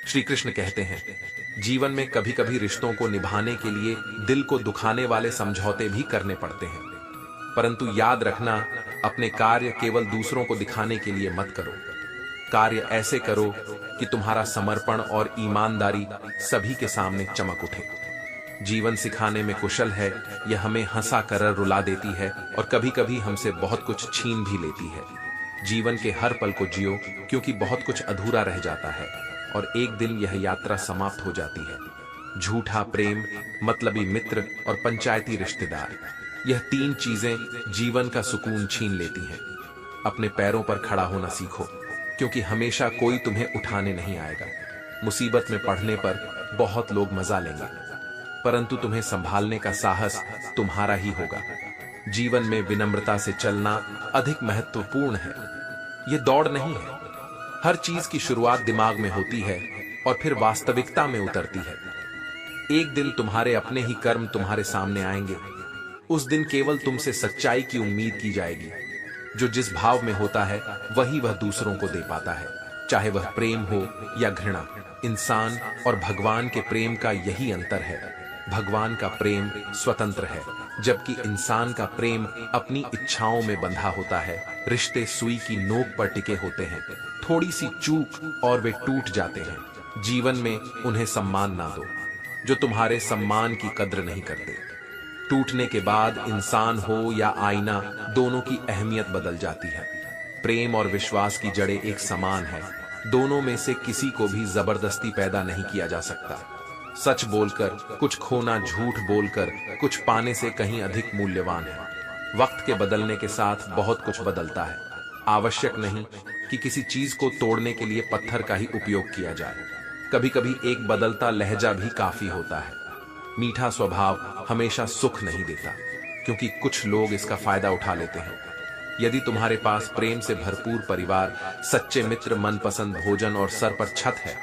श्री कृष्ण कहते हैं, जीवन में कभी कभी रिश्तों को निभाने के लिए दिल को दुखाने वाले समझौते भी करने पड़ते हैं, परंतु याद रखना, अपने कार्य केवल दूसरों को दिखाने के लिए मत करो। कार्य ऐसे करो कि तुम्हारा समर्पण और ईमानदारी सभी के सामने चमक उठे। जीवन सिखाने में कुशल है, यह हमें हंसा कर रुला देती है और कभी कभी हमसे बहुत कुछ छीन भी लेती है। जीवन के हर पल को जियो, क्योंकि बहुत कुछ अधूरा रह जाता है और एक दिन यह यात्रा समाप्त हो जाती है। झूठा प्रेम, मतलबी मित्र और पंचायती रिश्तेदार, यह तीन चीजें जीवन का सुकून छीन लेती हैं। अपने पैरों पर खड़ा होना सीखो, क्योंकि हमेशा कोई तुम्हें उठाने नहीं आएगा। मुसीबत में पड़ने पर बहुत लोग मजा लेंगे, परंतु तुम्हें संभालने का साहस तुम्हारा ही होगा। जीवन में विनम्रता से चलना अधिक महत्वपूर्ण है। यह दौड़ नहीं है। हर चीज की शुरुआत दिमाग में होती है और फिर वास्तविकता में उतरती है। एक दिन तुम्हारे अपने ही कर्म तुम्हारे सामने आएंगे। उस दिन केवल तुमसे सच्चाई की उम्मीद की जाएगी। जो जिस भाव में होता है वही वह दूसरों को दे पाता है, चाहे वह प्रेम हो या घृणा। इंसान और भगवान के प्रेम का यही अंतर है। भगवान का प्रेम स्वतंत्र है, जबकि इंसान का प्रेम अपनी इच्छाओं में बंधा होता है। रिश्ते सुई की नोक पर टिके होते हैं। थोड़ी सी चूक और वे टूट जाते हैं। जीवन में उन्हें सम्मान ना दो जो तुम्हारे सम्मान की कद्र नहीं करते। टूटने के बाद इंसान हो या आईना, दोनों की अहमियत बदल जाती है। प्रेम और विश्वास की जड़ें एक समान है। दोनों में से किसी को भी जबरदस्ती पैदा नहीं किया जा सकता। सच बोलकर कुछ खोना, झूठ बोलकर कुछ पाने से कहीं अधिक मूल्यवान है। वक्त के बदलने के साथ बहुत कुछ बदलता है। आवश्यक नहीं कि किसी चीज को तोड़ने के लिए पत्थर का ही उपयोग किया जाए। कभी कभी एक बदलता लहजा भी काफी होता है। मीठा स्वभाव हमेशा सुख नहीं देता, क्योंकि कुछ लोग इसका फायदा उठा लेते हैं। यदि तुम्हारे पास प्रेम से भरपूर परिवार, सच्चे मित्र, मनपसंद भोजन और सर पर छत है,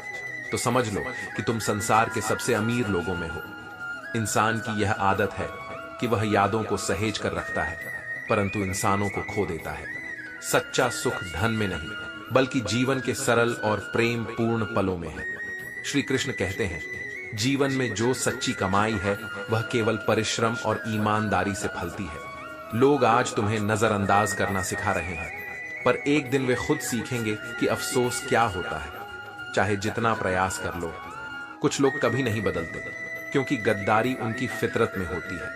तो समझ लो कि तुम संसार के सबसे अमीर लोगों में हो। इंसान की यह आदत है कि वह यादों को सहेज कर रखता है, परंतु इंसानों को खो देता है। सच्चा सुख धन में नहीं, बल्कि जीवन के सरल और प्रेम पूर्ण पलों में है। श्री कृष्ण कहते हैं, जीवन में जो सच्ची कमाई है वह केवल परिश्रम और ईमानदारी से फलती है। लोग आज तुम्हें नजरअंदाज करना सिखा रहे हैं, पर एक दिन वे खुद सीखेंगे कि अफसोस क्या होता है। चाहे जितना प्रयास कर लो, कुछ लोग कभी नहीं बदलते, क्योंकि गद्दारी उनकी फितरत में होती है।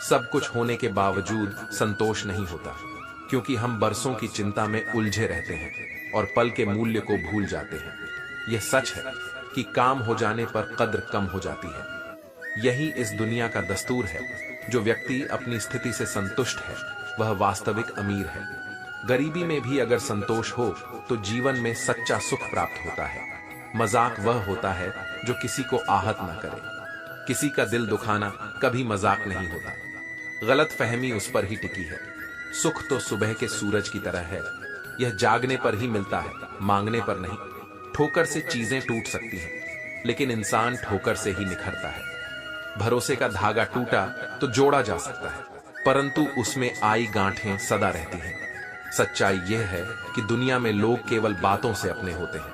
सब कुछ होने के बावजूद संतोष नहीं होता, क्योंकि हम बरसों की चिंता में उलझे रहते हैं और पल के मूल्य को भूल जाते हैं। यह सच है कि काम हो जाने पर कद्र कम हो जाती है। यही इस दुनिया का दस्तूर है। जो व्यक्ति अपनी स्थिति से संतुष्ट है वह वास्तविक अमीर है। गरीबी में भी अगर संतोष हो तो जीवन में सच्चा सुख प्राप्त होता है। मजाक वह होता है जो किसी को आहत न करे। किसी का दिल दुखाना कभी मजाक नहीं होता। गलत फहमी उस पर ही टिकी है। सुख तो सुबह के सूरज की तरह है। यह जागने पर ही मिलता है, मांगने पर नहीं। ठोकर से चीजें टूट सकती हैं, लेकिन इंसान ठोकर से ही निखरता है। भरोसे का धागा टूटा तो जोड़ा जा सकता है, परंतु उसमें आई गांठें सदा रहती हैं। सच्चाई यह है कि दुनिया में लोग केवल बातों से अपने होते हैं,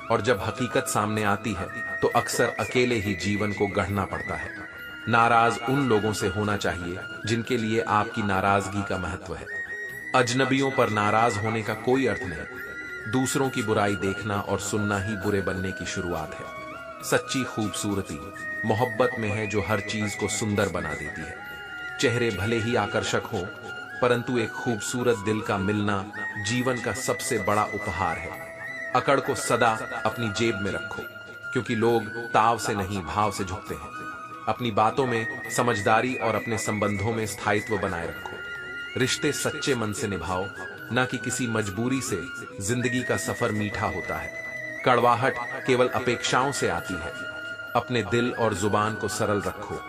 और जब हकीकत सामने आती है तो अक्सर अकेले ही जीवन को गढ़ना पड़ता है। नाराज उन लोगों से होना चाहिए जिनके लिए आपकी नाराजगी का महत्व है। अजनबियों पर नाराज होने का कोई अर्थ नहीं। दूसरों की बुराई देखना और सुनना ही बुरे बनने की शुरुआत है। सच्ची खूबसूरती मोहब्बत में है, जो हर चीज को सुंदर बना देती है। चेहरे भले ही आकर्षक हो, परंतु एक खूबसूरत दिल का मिलना जीवन का सबसे बड़ा उपहार है। अकड़ को सदा अपनी जेब में रखो, क्योंकि लोग ताव से नहीं भाव से झुकते हैं। अपनी बातों में समझदारी और अपने संबंधों में स्थायित्व बनाए रखो। रिश्ते सच्चे मन से निभाओ, न कि किसी मजबूरी से। जिंदगी का सफर मीठा होता है, कड़वाहट केवल अपेक्षाओं से आती है। अपने दिल और जुबान को सरल रखो,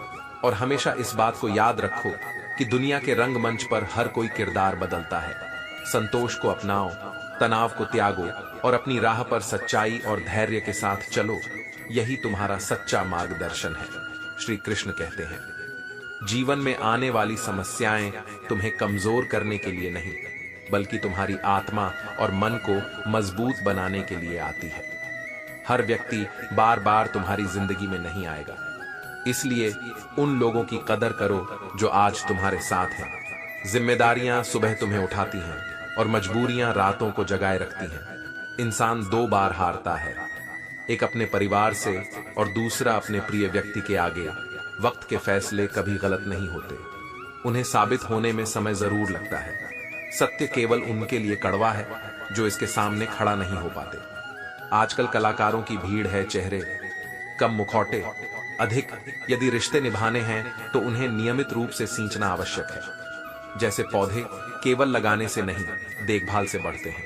और हमेशा इस बात को याद रखो कि दुनिया के रंगमंच पर हर कोई किरदार बदलता है। संतोष को अपनाओ, तनाव को त्यागो और अपनी राह पर सच्चाई और धैर्य के साथ चलो। यही तुम्हारा सच्चा मार्गदर्शन है। श्री कृष्ण कहते हैं, जीवन में आने वाली समस्याएं तुम्हें कमजोर करने के लिए नहीं, बल्कि तुम्हारी आत्मा और मन को मजबूत बनाने के लिए आती है। हर व्यक्ति बार बार तुम्हारी जिंदगी में नहीं आएगा। इसलिए उन लोगों की कदर करो जो आज तुम्हारे साथ हैं। जिम्मेदारियां सुबह तुम्हें उठाती हैं और मजबूरियां रातों को जगाए रखती हैं। इंसान दो बार हारता है, एक अपने परिवार से और दूसरा अपने प्रिय व्यक्ति के आगे। वक्त के फैसले कभी गलत नहीं होते, उन्हें साबित होने में समय जरूर लगता है। सत्य केवल उनके लिए कड़वा है जो इसके सामने खड़ा नहीं हो पाते। आजकल कलाकारों की भीड़ है, चेहरे कम, मुखौटे अधिक। यदि रिश्ते निभाने हैं तो उन्हें नियमित रूप से सींचना आवश्यक है। जैसे पौधे केवल लगाने से नहीं, देखभाल से बढ़ते हैं।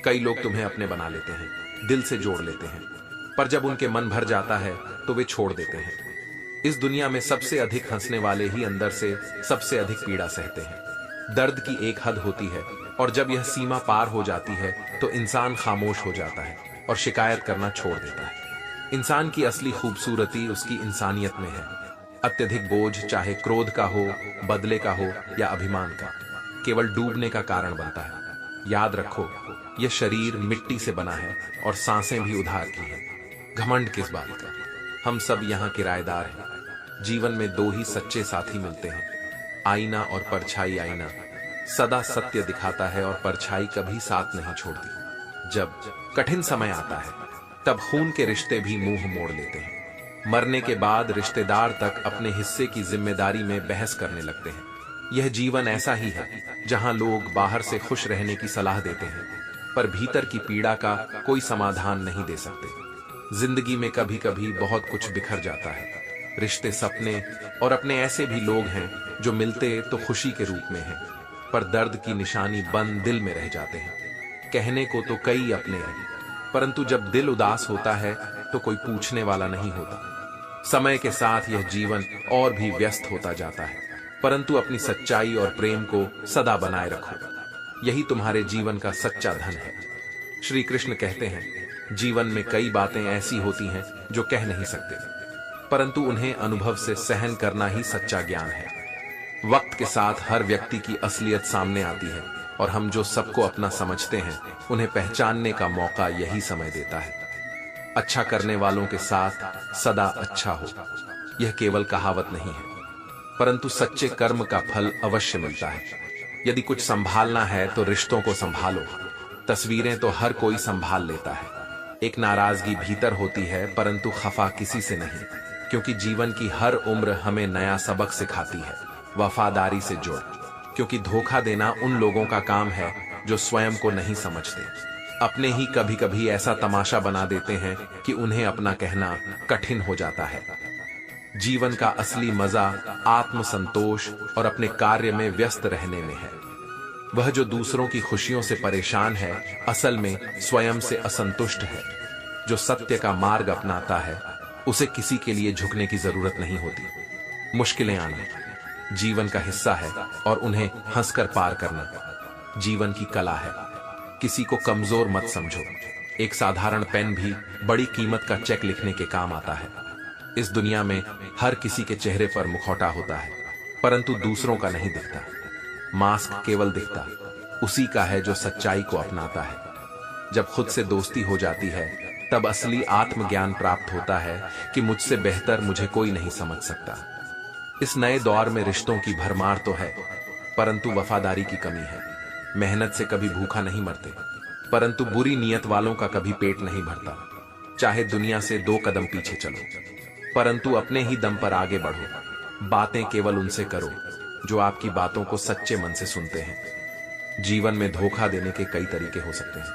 कई लोग तुम्हें अपने बना लेते हैं, दिल से जोड़ लेते हैं, पर जब उनके मन भर जाता है तो वे छोड़ देते हैं। इस दुनिया में सबसे अधिक हंसने वाले ही अंदर से सबसे अधिक पीड़ा सहते हैं। दर्द की एक हद होती है और जब यह सीमा पार हो जाती है तो इंसान खामोश हो जाता है और शिकायत करना छोड़ देता है। इंसान की असली खूबसूरती उसकी इंसानियत में है। अत्यधिक बोझ, चाहे क्रोध का हो, बदले का हो या अभिमान का, केवल डूबने का कारण बनता है। याद रखो, यह शरीर मिट्टी से बना है और सांसें भी उधार की है। घमंड किस बात का, हम सब यहाँ किराएदार हैं। जीवन में दो ही सच्चे साथी मिलते हैं, आईना और परछाई। आईना सदा सत्य दिखाता है और परछाई कभी साथ नहीं छोड़ती। जब कठिन समय आता है तब खून के रिश्ते भी मुंह मोड़ लेते हैं। मरने के बाद रिश्तेदार तक अपने हिस्से की जिम्मेदारी में बहस करने लगते हैं। यह जीवन ऐसा ही है जहां लोग बाहर से खुश रहने की सलाह देते हैं पर भीतर की पीड़ा का कोई समाधान नहीं दे सकते। जिंदगी में कभी कभी बहुत कुछ बिखर जाता है। रिश्ते, सपने और अपने ऐसे भी लोग हैं जो मिलते तो खुशी के रूप में हैं, पर दर्द की निशानी बंद दिल में रह जाते हैं। कहने को तो कई अपने हैं, परंतु जब दिल उदास होता है तो कोई पूछने वाला नहीं होता। समय के साथ यह जीवन और भी व्यस्त होता जाता है, परंतु अपनी सच्चाई और प्रेम को सदा बनाए रखो। यही तुम्हारे जीवन का सच्चा धन है। श्री कृष्ण कहते हैं, जीवन में कई बातें ऐसी होती हैं जो कह नहीं सकते, परंतु उन्हें अनुभव से सहन करना ही सच्चा ज्ञान है। वक्त के साथ हर व्यक्ति की असलियत सामने आती है और हम जो सबको अपना समझते हैं उन्हें पहचानने का मौका यही समय देता है। अच्छा करने वालों के साथ सदा अच्छा हो, यह केवल कहावत नहीं है, परंतु सच्चे कर्म का फल अवश्य मिलता है। यदि कुछ संभालना है तो रिश्तों को संभालो। तस्वीरें तो हर कोई संभाल लेता है। एक नाराजगी भीतर होती है, परंतु खफा किसी से नहीं, क्योंकि जीवन की हर उम्र हमें नया सबक सिखाती है। वफादारी से जुड़, क्योंकि धोखा देना उन लोगों का काम है जो स्वयं को नहीं समझते। अपने ही कभी कभी ऐसा तमाशा बना देते हैं कि उन्हें अपना कहना कठिन हो जाता है। जीवन का असली मजा आत्मसंतोष और अपने कार्य में व्यस्त रहने में है। वह जो दूसरों की खुशियों से परेशान है, असल में स्वयं से असंतुष्ट है। जो सत्य का मार्ग अपनाता है, उसे किसी के लिए झुकने की जरूरत नहीं होती। मुश्किलें आना जीवन का हिस्सा है और उन्हें हंसकर पार करना जीवन की कला है। किसी को कमजोर मत समझो। एक साधारण पेन भी बड़ी कीमत का चेक लिखने के काम आता है। इस दुनिया में हर किसी के चेहरे पर मुखौटा होता है, परंतु दूसरों का नहीं दिखता। मास्क केवल दिखता उसी का है जो सच्चाई को अपनाता है। जब खुद से दोस्ती हो जाती है, तब असली आत्मज्ञान प्राप्त होता है कि मुझसे बेहतर मुझे कोई नहीं समझ सकता। इस नए दौर में रिश्तों की भरमार तो है, परंतु वफादारी की कमी है। मेहनत से कभी भूखा नहीं मरते, परंतु बुरी नीयत वालों का कभी पेट नहीं भरता। चाहे दुनिया से 2 कदम पीछे चलो, परंतु अपने ही दम पर आगे बढ़ो। बातें केवल उनसे करो जो आपकी बातों को सच्चे मन से सुनते हैं। जीवन में धोखा देने के कई तरीके हो सकते हैं,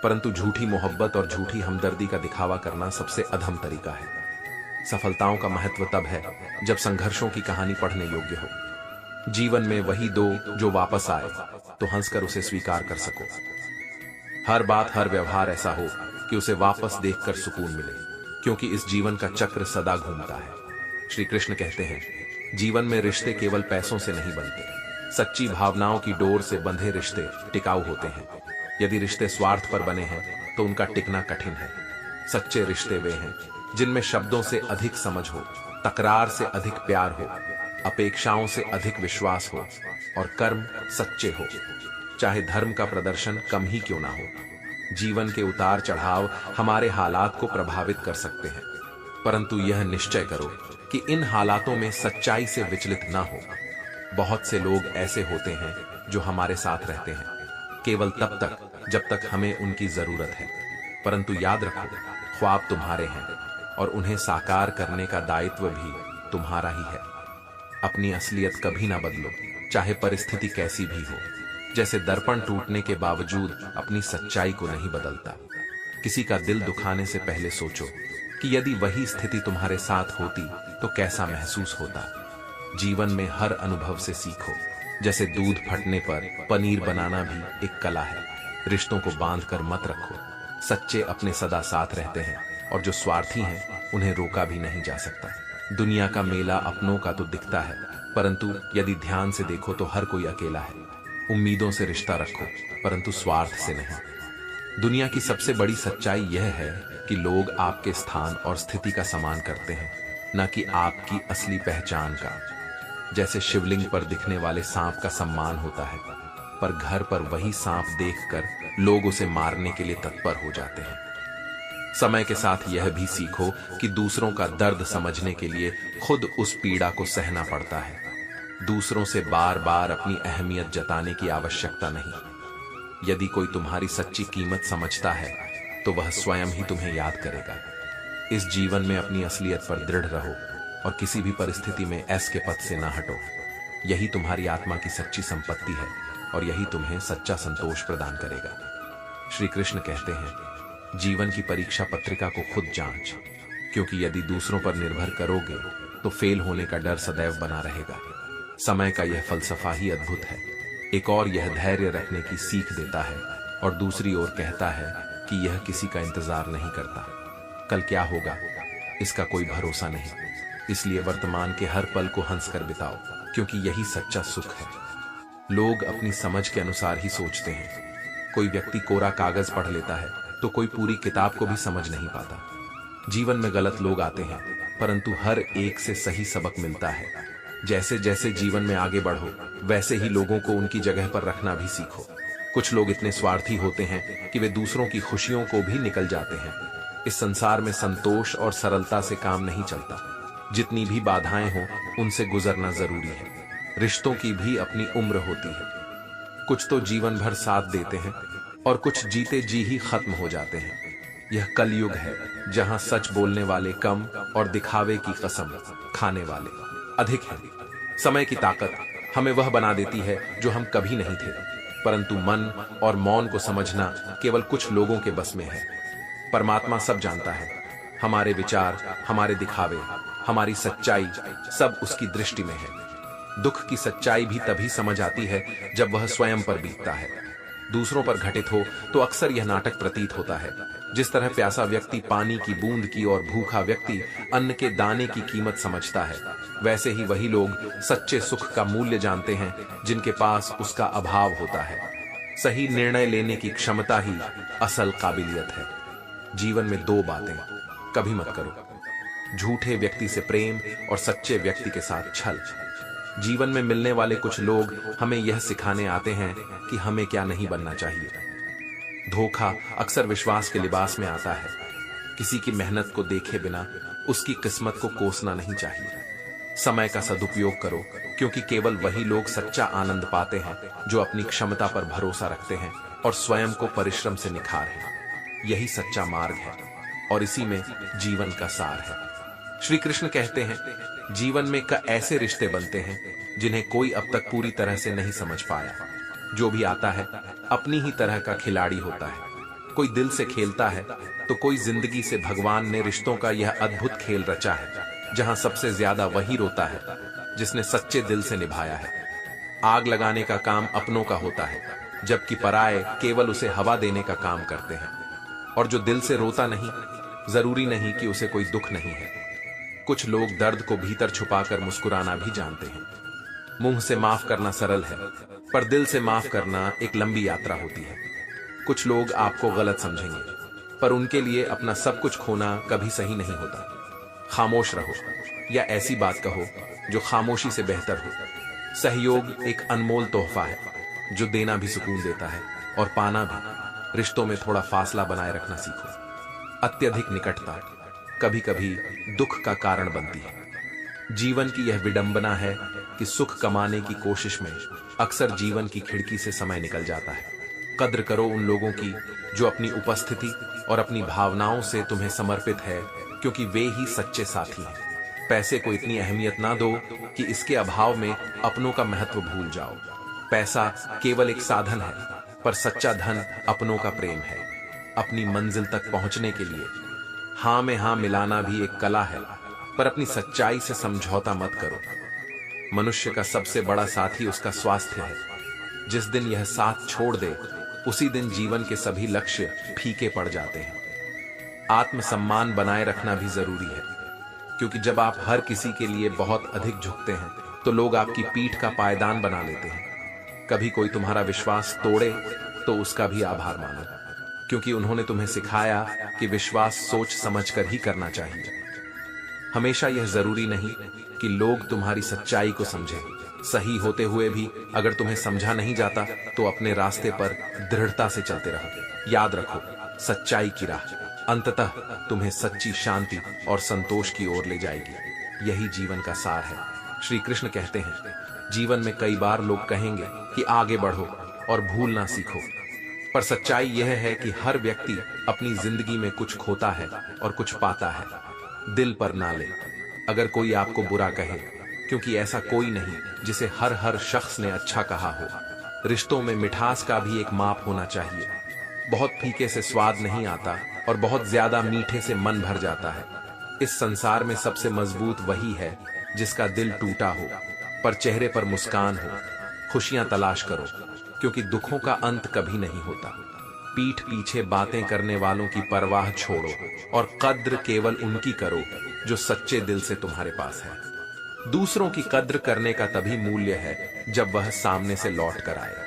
परंतु झूठी मोहब्बत और झूठी हमदर्दी का दिखावा करना सबसे अधम तरीका है। सफलताओं का महत्व तब है जब संघर्षों की कहानी पढ़ने योग्य हो। जीवन में वही दो जो वापस आए तो हंसकर उसे स्वीकार कर सको। हर बात, हर व्यवहार ऐसा हो कि उसे वापस देखकर सुकून मिले, क्योंकि इस जीवन का चक्र सदा घूमता है। श्री कृष्ण कहते हैं, जीवन में रिश्ते केवल पैसों से नहीं बनते। सच्ची भावनाओं की डोर से बंधे रिश्ते टिकाऊ होते हैं। यदि रिश्ते स्वार्थ पर बने हैं तो उनका टिकना कठिन है। सच्चे रिश्ते वे हैं जिनमें शब्दों से अधिक समझ हो, तकरार से अधिक प्यार हो, अपेक्षाओं से अधिक विश्वास हो, और कर्म सच्चे हो, चाहे धर्म का प्रदर्शन कम ही क्यों ना हो। जीवन के उतार चढ़ाव हमारे हालात को प्रभावित कर सकते हैं, परंतु यह निश्चय करो कि इन हालातों में सच्चाई से विचलित ना हो। बहुत से लोग ऐसे होते हैं जो हमारे साथ रहते हैं केवल तब तक जब तक हमें उनकी जरूरत है, परंतु याद रखो, ख्वाब तुम्हारे हैं और उन्हें साकार करने का दायित्व भी तुम्हारा ही है। अपनी असलियत कभी ना बदलो, चाहे परिस्थिति कैसी भी हो। जैसे दर्पण टूटने के बावजूद अपनी सच्चाई को नहीं बदलता। किसी का दिल दुखाने से पहले सोचो कि यदि वही स्थिति तुम्हारे साथ होती तो कैसा महसूस होता। जीवन में हर अनुभव से सीखो। जैसे दूध फटने पर पनीर बनाना भी एक कला है। रिश्तों को बांधकर मत रखो। सच्चे अपने सदा साथ रहते हैं और जो स्वार्थी हैं उन्हें रोका भी नहीं जा सकता। दुनिया का मेला अपनों का तो दिखता है, परंतु यदि ध्यान से देखो तो हर कोई अकेला है। उम्मीदों से रिश्ता रखो, परंतु स्वार्थ से नहीं। दुनिया की सबसे बड़ी सच्चाई यह है कि लोग आपके स्थान और स्थिति का सम्मान करते हैं, न कि आपकी असली पहचान का। जैसे शिवलिंग पर दिखने वाले सांप का सम्मान होता है, पर घर पर वही सांप देखकर लोग उसे मारने के लिए तत्पर हो जाते हैं। समय के साथ यह भी सीखो कि दूसरों का दर्द समझने के लिए खुद उस पीड़ा को सहना पड़ता है। दूसरों से बार बार अपनी अहमियत जताने की आवश्यकता नहीं। यदि कोई तुम्हारी सच्ची कीमत समझता है तो वह स्वयं ही तुम्हें याद करेगा। इस जीवन में अपनी असलियत पर दृढ़ रहो और किसी भी परिस्थिति में ऐस के पथ से ना हटो। यही तुम्हारी आत्मा की सच्ची संपत्ति है और यही तुम्हें सच्चा संतोष प्रदान करेगा। श्री कृष्ण कहते हैं, जीवन की परीक्षा पत्रिका को खुद जांच, क्योंकि यदि दूसरों पर निर्भर करोगे तो फेल होने का डर सदैव बना रहेगा। समय का यह फलसफा ही अद्भुत है। एक और यह धैर्य रखने की सीख देता है और दूसरी ओर कहता है कि यह किसी का इंतजार नहीं करता। कल क्या होगा इसका कोई भरोसा नहीं, इसलिए वर्तमान के हर पल को हंसकर बिताओ, क्योंकि यही सच्चा सुख है। लोग अपनी समझ के अनुसार ही सोचते हैं। कोई व्यक्ति कोरा कागज पढ़ लेता है तो कोई पूरी किताब को भी समझ नहीं पाता। जीवन में गलत लोग आते हैं, परंतु हर एक से सही सबक मिलता है। जैसे जैसे जीवन में आगे बढ़ो, वैसे ही लोगों को उनकी जगह पर रखना भी सीखो। कुछ लोग इतने स्वार्थी होते हैं कि वे दूसरों की खुशियों को भी निकल जाते हैं। इस संसार में संतोष और सरलता से काम नहीं चलता। जितनी भी बाधाएं हों, उनसे गुजरना जरूरी है। रिश्तों की भी अपनी उम्र होती है। कुछ तो जीवन भर साथ देते हैं और कुछ जीते जी ही खत्म हो जाते हैं। यह कलयुग है, जहां सच बोलने वाले कम और दिखावे की कसम खाने वाले अधिक हैं। समय की ताकत हमें वह बना देती है जो हम कभी नहीं थे, परंतु मन और मौन को समझना केवल कुछ लोगों के बस में है। परमात्मा सब जानता है। हमारे विचार, हमारे दिखावे, हमारी सच्चाई सब उसकी दृष्टि में है। दुख की सच्चाई भी तभी समझ आती है जब वह स्वयं पर बीतता है। दूसरों पर घटित हो तो अक्सर यह नाटक प्रतीत होता है। जिस तरह प्यासा व्यक्ति पानी की बूंद की और भूखा व्यक्ति अन्न के दाने की कीमत समझता है, वैसे ही वही लोग सच्चे सुख का मूल्य जानते हैं जिनके पास उसका अभाव होता है। सही निर्णय लेने की क्षमता ही असल काबिलियत है। जीवन में दो बातें कभी मत करो, झूठे व्यक्ति से प्रेम और सच्चे व्यक्ति के साथ छल। जीवन में मिलने वाले कुछ लोग हमें यह सिखाने आते हैं कि हमें क्या नहीं बनना चाहिए। धोखा अक्सर विश्वास के लिबास में आता है। किसी की मेहनत को देखे बिना उसकी किस्मत को कोसना नहीं चाहिए। समय का सदुपयोग करो, क्योंकि केवल वही लोग सच्चा आनंद पाते हैं जो अपनी क्षमता पर भरोसा रखते हैं और स्वयं को परिश्रम से निखारें। यही सच्चा मार्ग है और इसी में जीवन का सार है। श्री कृष्ण कहते हैं, जीवन में ऐसे रिश्ते बनते हैं जिन्हें कोई अब तक पूरी तरह से नहीं समझ पाया। जो भी आता है अपनी ही तरह का खिलाड़ी होता है। कोई दिल से खेलता है तो कोई जिंदगी से। भगवान ने रिश्तों का यह अद्भुत खेल रचा है, जहां सबसे ज्यादा वही रोता है जिसने सच्चे दिल से निभाया है। आग लगाने का काम अपनों का होता है, जबकि पराये केवल उसे हवा देने का काम करते हैं। और जो दिल से रोता नहीं, जरूरी नहीं कि उसे कोई दुख नहीं है। कुछ लोग दर्द को भीतर छुपाकर मुस्कुराना भी जानते हैं। मुंह से माफ करना सरल है, पर दिल से माफ करना एक लंबी यात्रा होती है। कुछ लोग आपको गलत समझेंगे, पर उनके लिए अपना सब कुछ खोना कभी सही नहीं होता। खामोश रहो या ऐसी बात कहो जो खामोशी से बेहतर हो। सहयोग एक अनमोल तोहफा है जो देना भी सुकून देता है और पाना भी। रिश्तों में थोड़ा फासला बनाए रखना सीखो। अत्यधिक निकटता कभी कभी दुख का कारण बनती है। जीवन की यह विडंबना है कि सुख कमाने की कोशिश में अक्सर जीवन की खिड़की से समय निकल जाता है। कद्र करो उन लोगों की जो अपनी उपस्थिति और अपनी भावनाओं से तुम्हें समर्पित है, क्योंकि वे ही सच्चे साथी हैं। पैसे को इतनी अहमियत ना दो कि इसके अभाव में अपनों का महत्व भूल जाओ। पैसा केवल एक साधन है, पर सच्चा धन अपनों का प्रेम है। अपनी मंजिल तक पहुंचने के लिए हां में हां मिलाना भी एक कला है, पर अपनी सच्चाई से समझौता मत करो। मनुष्य का सबसे बड़ा साथी उसका स्वास्थ्य है। जिस दिन यह साथ छोड़ दे, उसी दिन जीवन के सभी लक्ष्य फीके पड़ जाते हैं। आत्मसम्मान बनाए रखना भी जरूरी है, क्योंकि जब आप हर किसी के लिए बहुत अधिक झुकते हैं तो लोग आपकी पीठ का पायदान बना लेते हैं। कभी कोई तुम्हारा विश्वास तोड़े तो उसका भी आभार मानो, क्योंकि उन्होंने तुम्हें सिखाया कि विश्वास सोच समझकर ही करना चाहिए। हमेशा यह जरूरी नहीं कि लोग तुम्हारी सच्चाई को समझें। सही होते हुए भी अगर तुम्हें समझा नहीं जाता तो अपने रास्ते पर दृढ़ता से चलते रहो। याद रखो, सच्चाई की राह अंततः तुम्हें सच्ची शांति और संतोष की ओर ले जाएगी। यही जीवन का सार है। श्री कृष्ण कहते हैं, जीवन में कई बार लोग कहेंगे कि आगे बढ़ो और भूलना सीखो, पर सच्चाई यह है कि हर व्यक्ति अपनी जिंदगी में कुछ खोता है और कुछ पाता है। दिल पर ना ले अगर कोई आपको बुरा कहे, क्योंकि ऐसा कोई नहीं जिसे हर शख्स ने अच्छा कहा हो। रिश्तों में मिठास का भी एक माप होना चाहिए। बहुत फीके से स्वाद नहीं आता और बहुत ज्यादा मीठे से मन भर जाता है। इस संसार में सबसे मजबूत वही है जिसका दिल टूटा हो पर चेहरे पर मुस्कान हो। खुशियां तलाश करो, क्योंकि दुखों का अंत कभी नहीं होता। पीठ पीछे बातें करने वालों की परवाह छोड़ो और कद्र केवल उनकी करो जो सच्चे दिल से तुम्हारे पास है। दूसरों की कद्र करने का तभी मूल्य है जब वह सामने से लौट कर आए।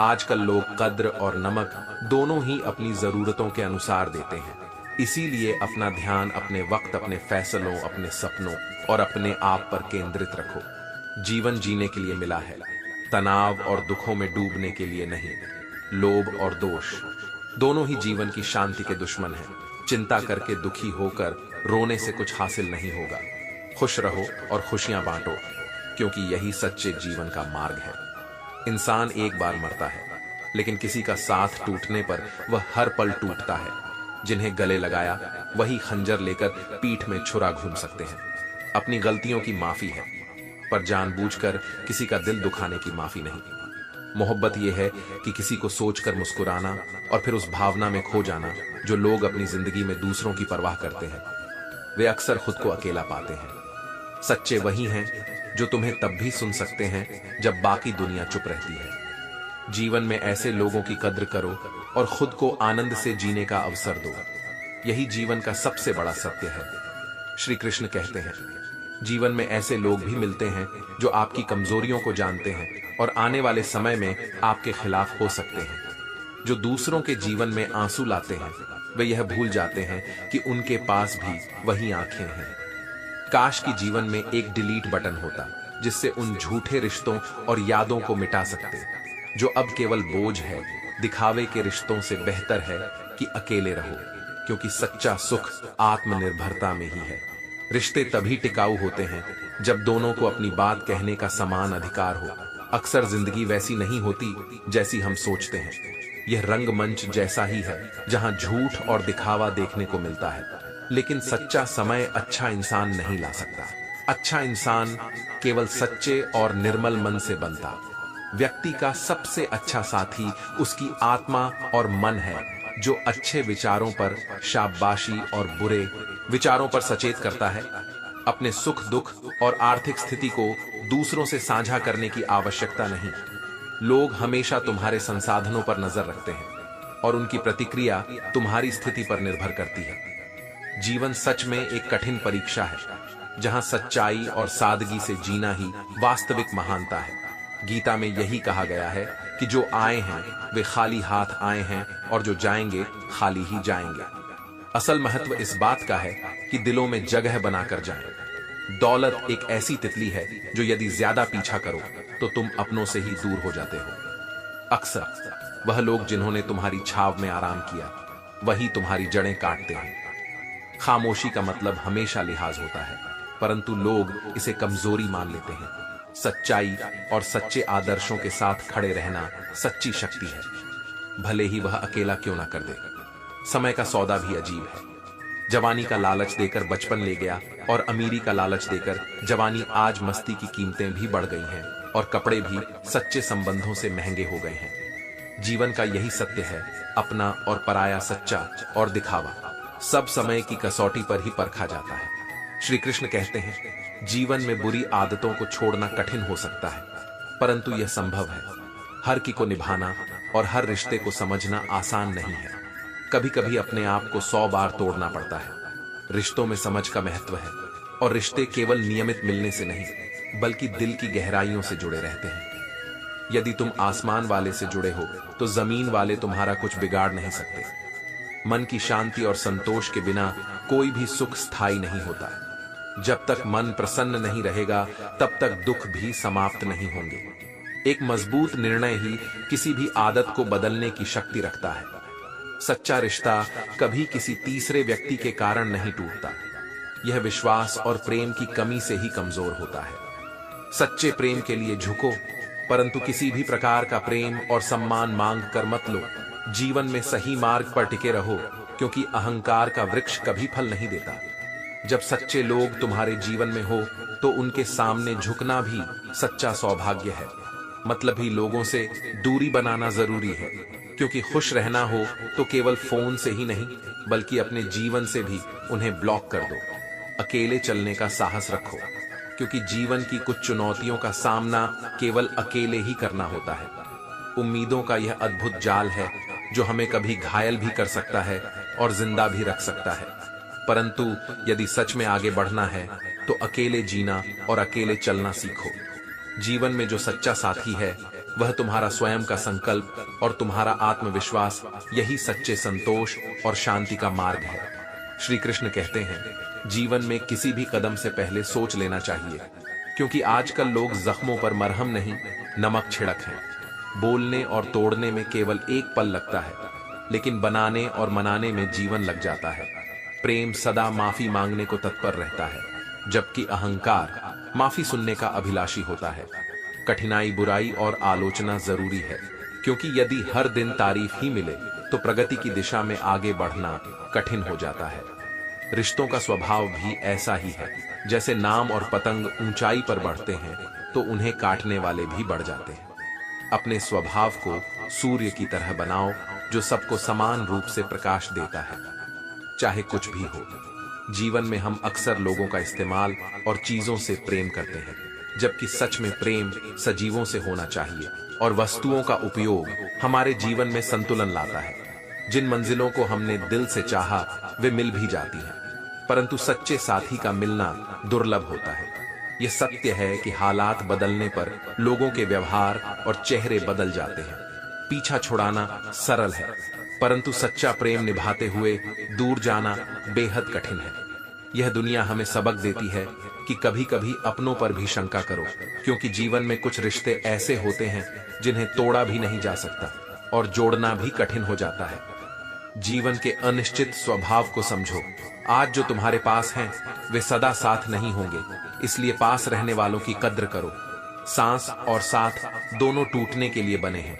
आजकल लोग कद्र और नमक दोनों ही अपनी जरूरतों के अनुसार देते हैं। इसीलिए अपना ध्यान अपने वक्त, अपने फैसलों, अपने सपनों और अपने आप पर केंद्रित रखो। जीवन जीने के लिए मिला है, तनाव और दुखों में डूबने के लिए नहीं। लोभ और दोष दोनों ही जीवन की शांति के दुश्मन हैं। चिंता करके दुखी होकर रोने से कुछ हासिल नहीं होगा। खुश रहो और खुशियां बांटो, क्योंकि यही सच्चे जीवन का मार्ग है। इंसान एक बार मरता है, लेकिन किसी का साथ टूटने पर वह हर पल टूटता है। जिन्हें गले लगाया वही खंजर लेकर पीठ में छुरा घूम सकते हैं। अपनी गलतियों की माफी है, पर जानबूझकर किसी का दिल दुखाने की माफी नहीं। मोहब्बत यह है कि किसी को सोचकर मुस्कुराना और फिर उस भावना में खो जाना। जो लोग अपनी जिंदगी में दूसरों की परवाह करते हैं, वे अक्सर खुद को अकेला पाते हैं। सच्चे वही हैं जो तुम्हें तब भी सुन सकते हैं जब बाकी दुनिया चुप रहती है। जीवन में ऐसे लोगों की कद्र करो और खुद को आनंद से जीने का अवसर दो। यही जीवन का सबसे बड़ा सत्य है। श्री कृष्ण कहते हैं, जीवन में ऐसे लोग भी मिलते हैं जो आपकी कमजोरियों को जानते हैं और आने वाले समय में आपके खिलाफ हो सकते हैं। जो दूसरों के जीवन में आंसू लाते हैं, वे यह भूल जाते हैं कि उनके पास भी वही आंखें हैं। काश की जीवन में एक डिलीट बटन होता, जिससे उन झूठे रिश्तों और यादों को मिटा सकते, जो अब केवल बोझ है। दिखावे के रिश्तों से बेहतर है कि अकेले रहो, क्योंकि सच्चा सुख आत्मनिर्भरता में ही है। रिश्ते तभी टिकाऊ होते हैं जब दोनों को अपनी बात कहने का समान अधिकार हो। अक्सर जिंदगी वैसी नहीं होती जैसी हम सोचते हैं। यह रंगमंच जैसा ही है, जहां झूठ और दिखावा देखने को मिलता है, लेकिन सच्चा समय अच्छा इंसान नहीं ला सकता। अच्छा इंसान केवल सच्चे और निर्मल मन से बनता। व्यक्ति का सबसे अच्छा साथी उसकी आत्मा और मन है, जो अच्छे विचारों पर शाबाशी और बुरे विचारों पर सचेत करता है। अपने सुख दुख और आर्थिक स्थिति को दूसरों से साझा करने की आवश्यकता नहीं। लोग हमेशा तुम्हारे संसाधनों पर नजर रखते हैं और उनकी प्रतिक्रिया तुम्हारी स्थिति पर निर्भर करती है। जीवन सच में एक कठिन परीक्षा है, जहां सच्चाई और सादगी से जीना ही वास्तविक महानता है। गीता में यही कहा गया है कि जो आए हैं वे खाली हाथ आए हैं और जो जाएंगे खाली ही जाएंगे। असल महत्व इस बात का है कि दिलों में जगह बनाकर जाएं। दौलत एक ऐसी तितली है जो यदि ज्यादा पीछा करो तो तुम अपनों से ही दूर हो जाते हो। अक्सर वह लोग जिन्होंने तुम्हारी छाव में आराम किया वही तुम्हारी जड़ें काटते हैं। खामोशी का मतलब हमेशा लिहाज होता है, परंतु लोग इसे कमजोरी मान लेते हैं। सच्चाई और सच्चे आदर्शों के साथ खड़े रहना सच्ची शक्ति है, भले ही वह अकेला क्यों ना कर दे। समय का सौदा भी अजीब है। जवानी का लालच देकर बचपन ले गया और अमीरी का लालच देकर जवानी। आज मस्ती की कीमतें भी बढ़ गई हैं और कपड़े भी सच्चे संबंधों से महंगे हो गए हैं। जीवन का यही सत्य है, अपना और पराया, सच्चा और दिखावा सब समय की कसौटी पर ही परखा जाता है। श्री कृष्ण कहते हैं, जीवन में बुरी आदतों को छोड़ना कठिन हो सकता है, परंतु यह संभव है। हर की को निभाना और हर रिश्ते को समझना आसान नहीं है। कभी कभी अपने आप को 100 बार तोड़ना पड़ता है। रिश्तों में समझ का महत्व है और रिश्ते केवल नियमित मिलने से नहीं बल्कि दिल की गहराइयों से जुड़े रहते हैं। यदि तुम आसमान वाले से जुड़े हो तो जमीन वाले तुम्हारा कुछ बिगाड़ नहीं सकते। मन की शांति और संतोष के बिना कोई भी सुख स्थायी नहीं होता। जब तक मन प्रसन्न नहीं रहेगा तब तक दुख भी समाप्त नहीं होंगे। एक मजबूत निर्णय ही किसी भी आदत को बदलने की शक्ति रखता है। सच्चा रिश्ता कभी किसी तीसरे व्यक्ति के कारण नहीं टूटता। यह विश्वास और प्रेम की कमी से ही कमजोर होता है। सच्चे प्रेम के लिए झुको, परंतु किसी भी प्रकार का प्रेम और सम्मान मांग कर मत लो। जीवन में सही मार्ग पर टिके रहो, क्योंकि अहंकार का वृक्ष कभी फल नहीं देता। जब सच्चे लोग तुम्हारे जीवन में हो तो उनके सामने झुकना भी सच्चा सौभाग्य है। मतलबी लोगों से दूरी बनाना जरूरी है, क्योंकि खुश रहना हो तो केवल फोन से ही नहीं बल्कि अपने जीवन से भी उन्हें ब्लॉक कर दो। अकेले चलने का साहस रखो, क्योंकि जीवन की कुछ चुनौतियों का सामना केवल अकेले ही करना होता है। उम्मीदों का यह अद्भुत जाल है जो हमें कभी घायल भी कर सकता है और जिंदा भी रख सकता है। परंतु यदि सच में आगे बढ़ना है तो अकेले जीना और अकेले चलना सीखो। जीवन में जो सच्चा साथी है वह तुम्हारा स्वयं का संकल्प और तुम्हारा आत्मविश्वास, यही सच्चे संतोष और शांति का मार्ग है। श्री कृष्ण कहते हैं, जीवन में किसी भी कदम से पहले सोच लेना चाहिए, क्योंकि आजकल लोग जख्मों पर मरहम नहीं नमक छिड़क हैं। बोलने और तोड़ने में केवल एक पल लगता है, लेकिन बनाने और मनाने में जीवन लग जाता है। प्रेम सदा माफी मांगने को तत्पर रहता है, जबकि अहंकार माफी सुनने का अभिलाषी होता है। कठिनाई, बुराई और आलोचना जरूरी है, क्योंकि यदि हर दिन तारीफ ही मिले तो प्रगति की दिशा में आगे बढ़ना कठिन हो जाता है। रिश्तों का स्वभाव भी ऐसा ही है। जैसे नाम और पतंग ऊंचाई पर बढ़ते हैं तो उन्हें काटने वाले भी बढ़ जाते हैं। अपने स्वभाव को सूर्य की तरह बनाओ, जो सबको समान रूप से प्रकाश देता है, चाहे कुछ भी हो। जीवन में हम अक्सर लोगों का इस्तेमाल और चीजों से प्रेम करते हैं, जबकि सच में प्रेम सजीवों से होना चाहिए और वस्तुओं का उपयोग हमारे जीवन में संतुलन लाता है। जिन मंजिलों को हमने दिल से चाहा वे मिल भी जाती हैं, परंतु सच्चे साथी का मिलना दुर्लभ होता है। यह सत्य है कि हालात बदलने पर लोगों के व्यवहार और चेहरे बदल जाते हैं। पीछा छुड़ाना सरल है, परंतु सच्चा प्रेम निभाते हुए दूर जाना बेहद कठिन है। यह दुनिया हमें सबक देती है कि कभी कभी अपनों पर भी शंका करो, क्योंकि जीवन में कुछ रिश्ते ऐसे होते हैं जिन्हें तोड़ा भी नहीं जा सकता और जोड़ना भी कठिन हो जाता है। जीवन के अनिश्चित स्वभाव को समझो। आज जो तुम्हारे पास हैं वे सदा साथ नहीं होंगे, इसलिए पास रहने वालों की कद्र करो। सांस और साथ दोनों टूटने के लिए बने हैं,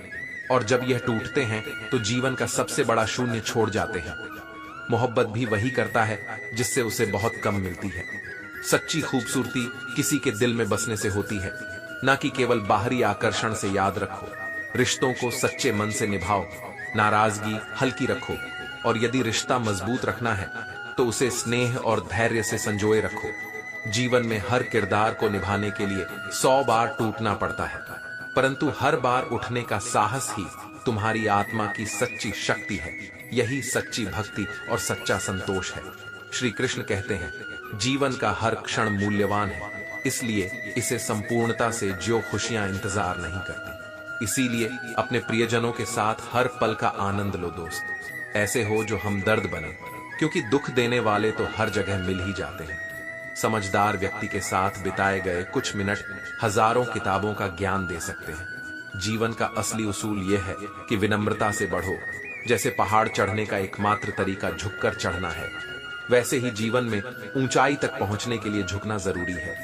और जब यह टूटते हैं तो जीवन का सबसे बड़ा शून्य छोड़ जाते हैं। मोहब्बत भी वही करता है जिससे उसे बहुत कम मिलती है। सच्ची खूबसूरती किसी के दिल में बसने से होती है, न कि केवल बाहरी आकर्षण से। याद रखो, रिश्तों को सच्चे मन से निभाओ, नाराजगी हल्की रखो, और यदि रिश्ता मजबूत रखना है तो उसे स्नेह और धैर्य से संजोए रखो। जीवन में हर किरदार को निभाने के लिए 100 बार टूटना पड़ता है, परंतु हर बार उठने का साहस ही तुम्हारी आत्मा की सच्ची शक्ति है। यही सच्ची भक्ति और सच्चा संतोष है। श्री कृष्ण कहते हैं, जीवन का हर क्षण मूल्यवान है, इसलिए इसे संपूर्णता से जो खुशियां इंतजार नहीं करती। इसीलिए अपने प्रियजनों के साथ हर पल का आनंद लो दोस्त। ऐसे हो जो हमदर्द बने, क्योंकि दुख देने वाले तो हर जगह मिल ही जाते हैं। समझदार व्यक्ति के साथ बिताए गए कुछ मिनट हजारों किताबों का ज्ञान दे सकते हैं। जीवन का असली उसूल यह है कि विनम्रता से बढ़ो। जैसे पहाड़ चढ़ने का एकमात्र तरीका झुककर चढ़ना है, वैसे ही जीवन में ऊंचाई तक पहुंचने के लिए झुकना जरूरी है।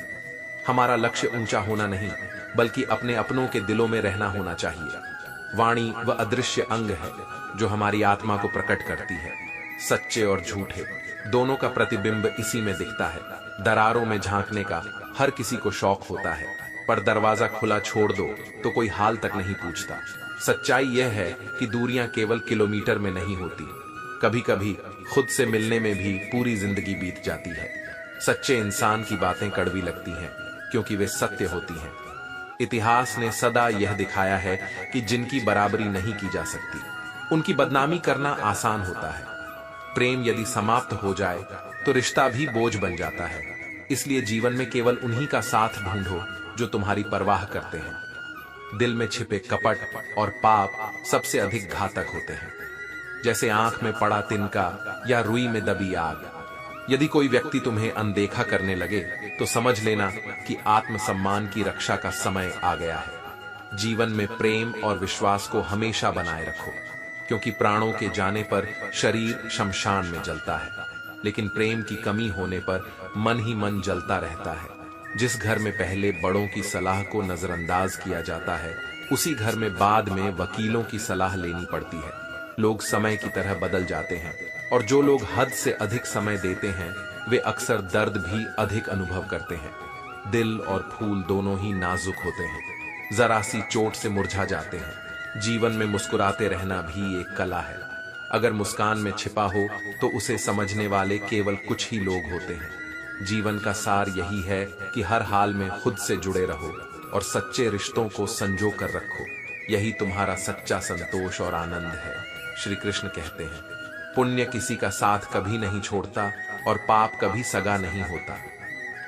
हमारा लक्ष्य ऊंचा होना नहीं, बल्कि अपने अपनों के दिलों में रहना होना चाहिए। वाणी वह अदृश्य अंग है जो हमारी आत्मा को प्रकट करती है। सच्चे और झूठे दोनों का प्रतिबिंब इसी में दिखता है। दरारों में झांकने का हर किसी को शौक होता है, पर दरवाजा खुला छोड़ दो तो कोई हाल तक नहीं पूछता। सच्चाई यह है कि दूरियां केवल किलोमीटर में नहीं होती, कभी कभी खुद से मिलने में भी पूरी जिंदगी बीत जाती है। सच्चे इंसान की बातें कड़वी लगती हैं क्योंकि वे सत्य होती हैं। इतिहास ने सदा यह दिखाया है कि जिनकी बराबरी नहीं की जा सकती, उनकी बदनामी करना आसान होता है। प्रेम यदि समाप्त हो जाए तो रिश्ता भी बोझ बन जाता है। इसलिए जीवन में केवल उन्हीं का साथ ढूंढो जो तुम्हारी परवाह करते हैं। दिल में छिपे कपट और पाप सबसे अधिक घातक होते हैं। जैसे आंख में पड़ा तिनका या रुई में दबी आग। यदि कोई व्यक्ति तुम्हें अनदेखा करने लगे तो समझ लेना कि आत्मसम्मान की रक्षा का समय आ गया है। जीवन में प्रेम और विश्वास को हमेशा बनाए रखो, क्योंकि प्राणों के जाने पर शरीर शमशान में जलता है, लेकिन प्रेम की कमी होने पर मन ही मन जलता रहता है। जिस घर में पहले बड़ों की सलाह को नजरअंदाज किया जाता है, उसी घर में बाद में वकीलों की सलाह लेनी पड़ती है। लोग समय की तरह बदल जाते हैं, और जो लोग हद से अधिक समय देते हैं वे अक्सर दर्द भी अधिक अनुभव करते हैं। दिल और फूल दोनों ही नाजुक होते हैं, जरा सी चोट से मुरझा जाते हैं। जीवन में मुस्कुराते रहना भी एक कला है। अगर मुस्कान में छिपा हो तो उसे समझने वाले केवल कुछ ही लोग होते हैं। जीवन का सार यही है कि हर हाल में खुद से जुड़े रहो और सच्चे रिश्तों को संजो कर रखो। यही तुम्हारा सच्चा संतोष और आनंद है। श्री कृष्ण कहते हैं, पुण्य किसी का साथ कभी नहीं छोड़ता और पाप कभी सगा नहीं होता।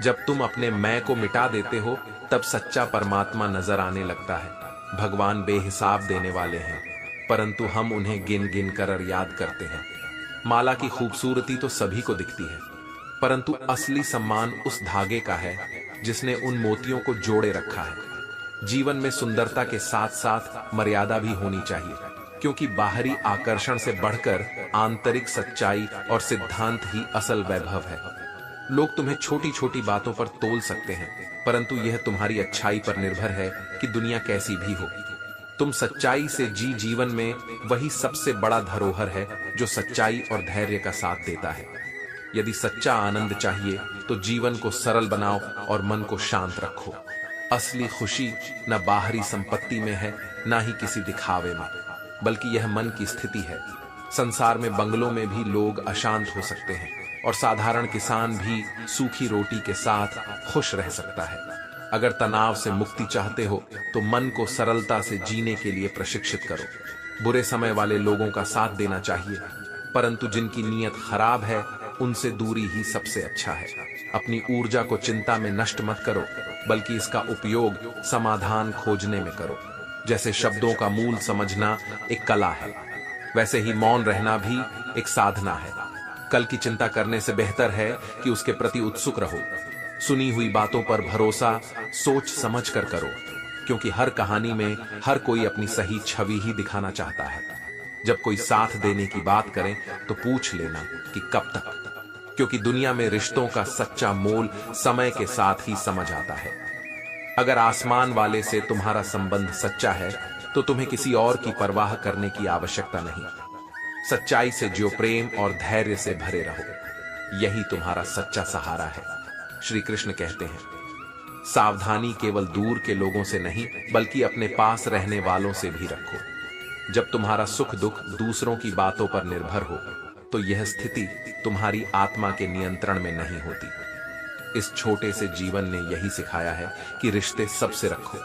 जब तुम अपने मैं को मिटा देते हो तब सच्चा परमात्मा नजर आने लगता है। भगवान बेहिसाब देने वाले हैं, परंतु हम उन्हें गिन गिन कर याद करते हैं। माला की खूबसूरती तो सभी को दिखती है, परंतु असली सम्मान उस धागे का है जिसने उन मोतियों को जोड़े रखा है। जीवन में सुंदरता के साथ साथ मर्यादा भी होनी चाहिए, क्योंकि बाहरी आकर्षण से बढ़कर आंतरिक सच्चाई और सिद्धांत ही असल वैभव है। लोग तुम्हें छोटी छोटी बातों पर तोल सकते हैं, परंतु यह तुम्हारी अच्छाई पर निर्भर है कि दुनिया कैसी भी हो। तुम सच्चाई से जीवन में वही सबसे बड़ा धरोहर है जो सच्चाई और धैर्य का साथ देता है। यदि सच्चा आनंद चाहिए तो जीवन को सरल बनाओ और मन को शांत रखो। असली खुशी न बाहरी संपत्ति में है, न ही किसी दिखावे में, बल्कि यह मन की स्थिति है। संसार में बंगलों में भी लोग अशांत हो सकते हैं और साधारण किसान भी सूखी रोटी के साथ खुश रह सकता है। अगर तनाव से मुक्ति चाहते हो तो मन को सरलता से जीने के लिए प्रशिक्षित करो। बुरे समय वाले लोगों का साथ देना चाहिए, परंतु जिनकी नीयत खराब है उनसे दूरी ही सबसे अच्छा है। अपनी ऊर्जा को चिंता में नष्ट मत करो, बल्कि इसका उपयोग समाधान खोजने में करो। जैसे शब्दों का मूल समझना एक कला है, वैसे ही मौन रहना भी एक साधना है। कल की चिंता करने से बेहतर है कि उसके प्रति उत्सुक रहो। सुनी हुई बातों पर भरोसा सोच समझ कर करो, क्योंकि हर कहानी में हर कोई अपनी सही छवि ही दिखाना चाहता है। जब कोई साथ देने की बात करे तो पूछ लेना कि कब तक, क्योंकि दुनिया में रिश्तों का सच्चा मोल समय के साथ ही समझ आता है। अगर आसमान वाले से तुम्हारा संबंध सच्चा है तो तुम्हें किसी और की परवाह करने की आवश्यकता नहीं। सच्चाई से जियो, प्रेम और धैर्य से भरे रहो, यही तुम्हारा सच्चा सहारा है। श्री कृष्ण कहते हैं, सावधानी केवल दूर के लोगों से नहीं बल्कि अपने पास रहने वालों से भी रखो। जब तुम्हारा सुख दुख दूसरों की बातों पर निर्भर हो तो यह स्थिति तुम्हारी आत्मा के नियंत्रण में नहीं होती। इस छोटे से जीवन ने यही सिखाया है कि रिश्ते सबसे रखो,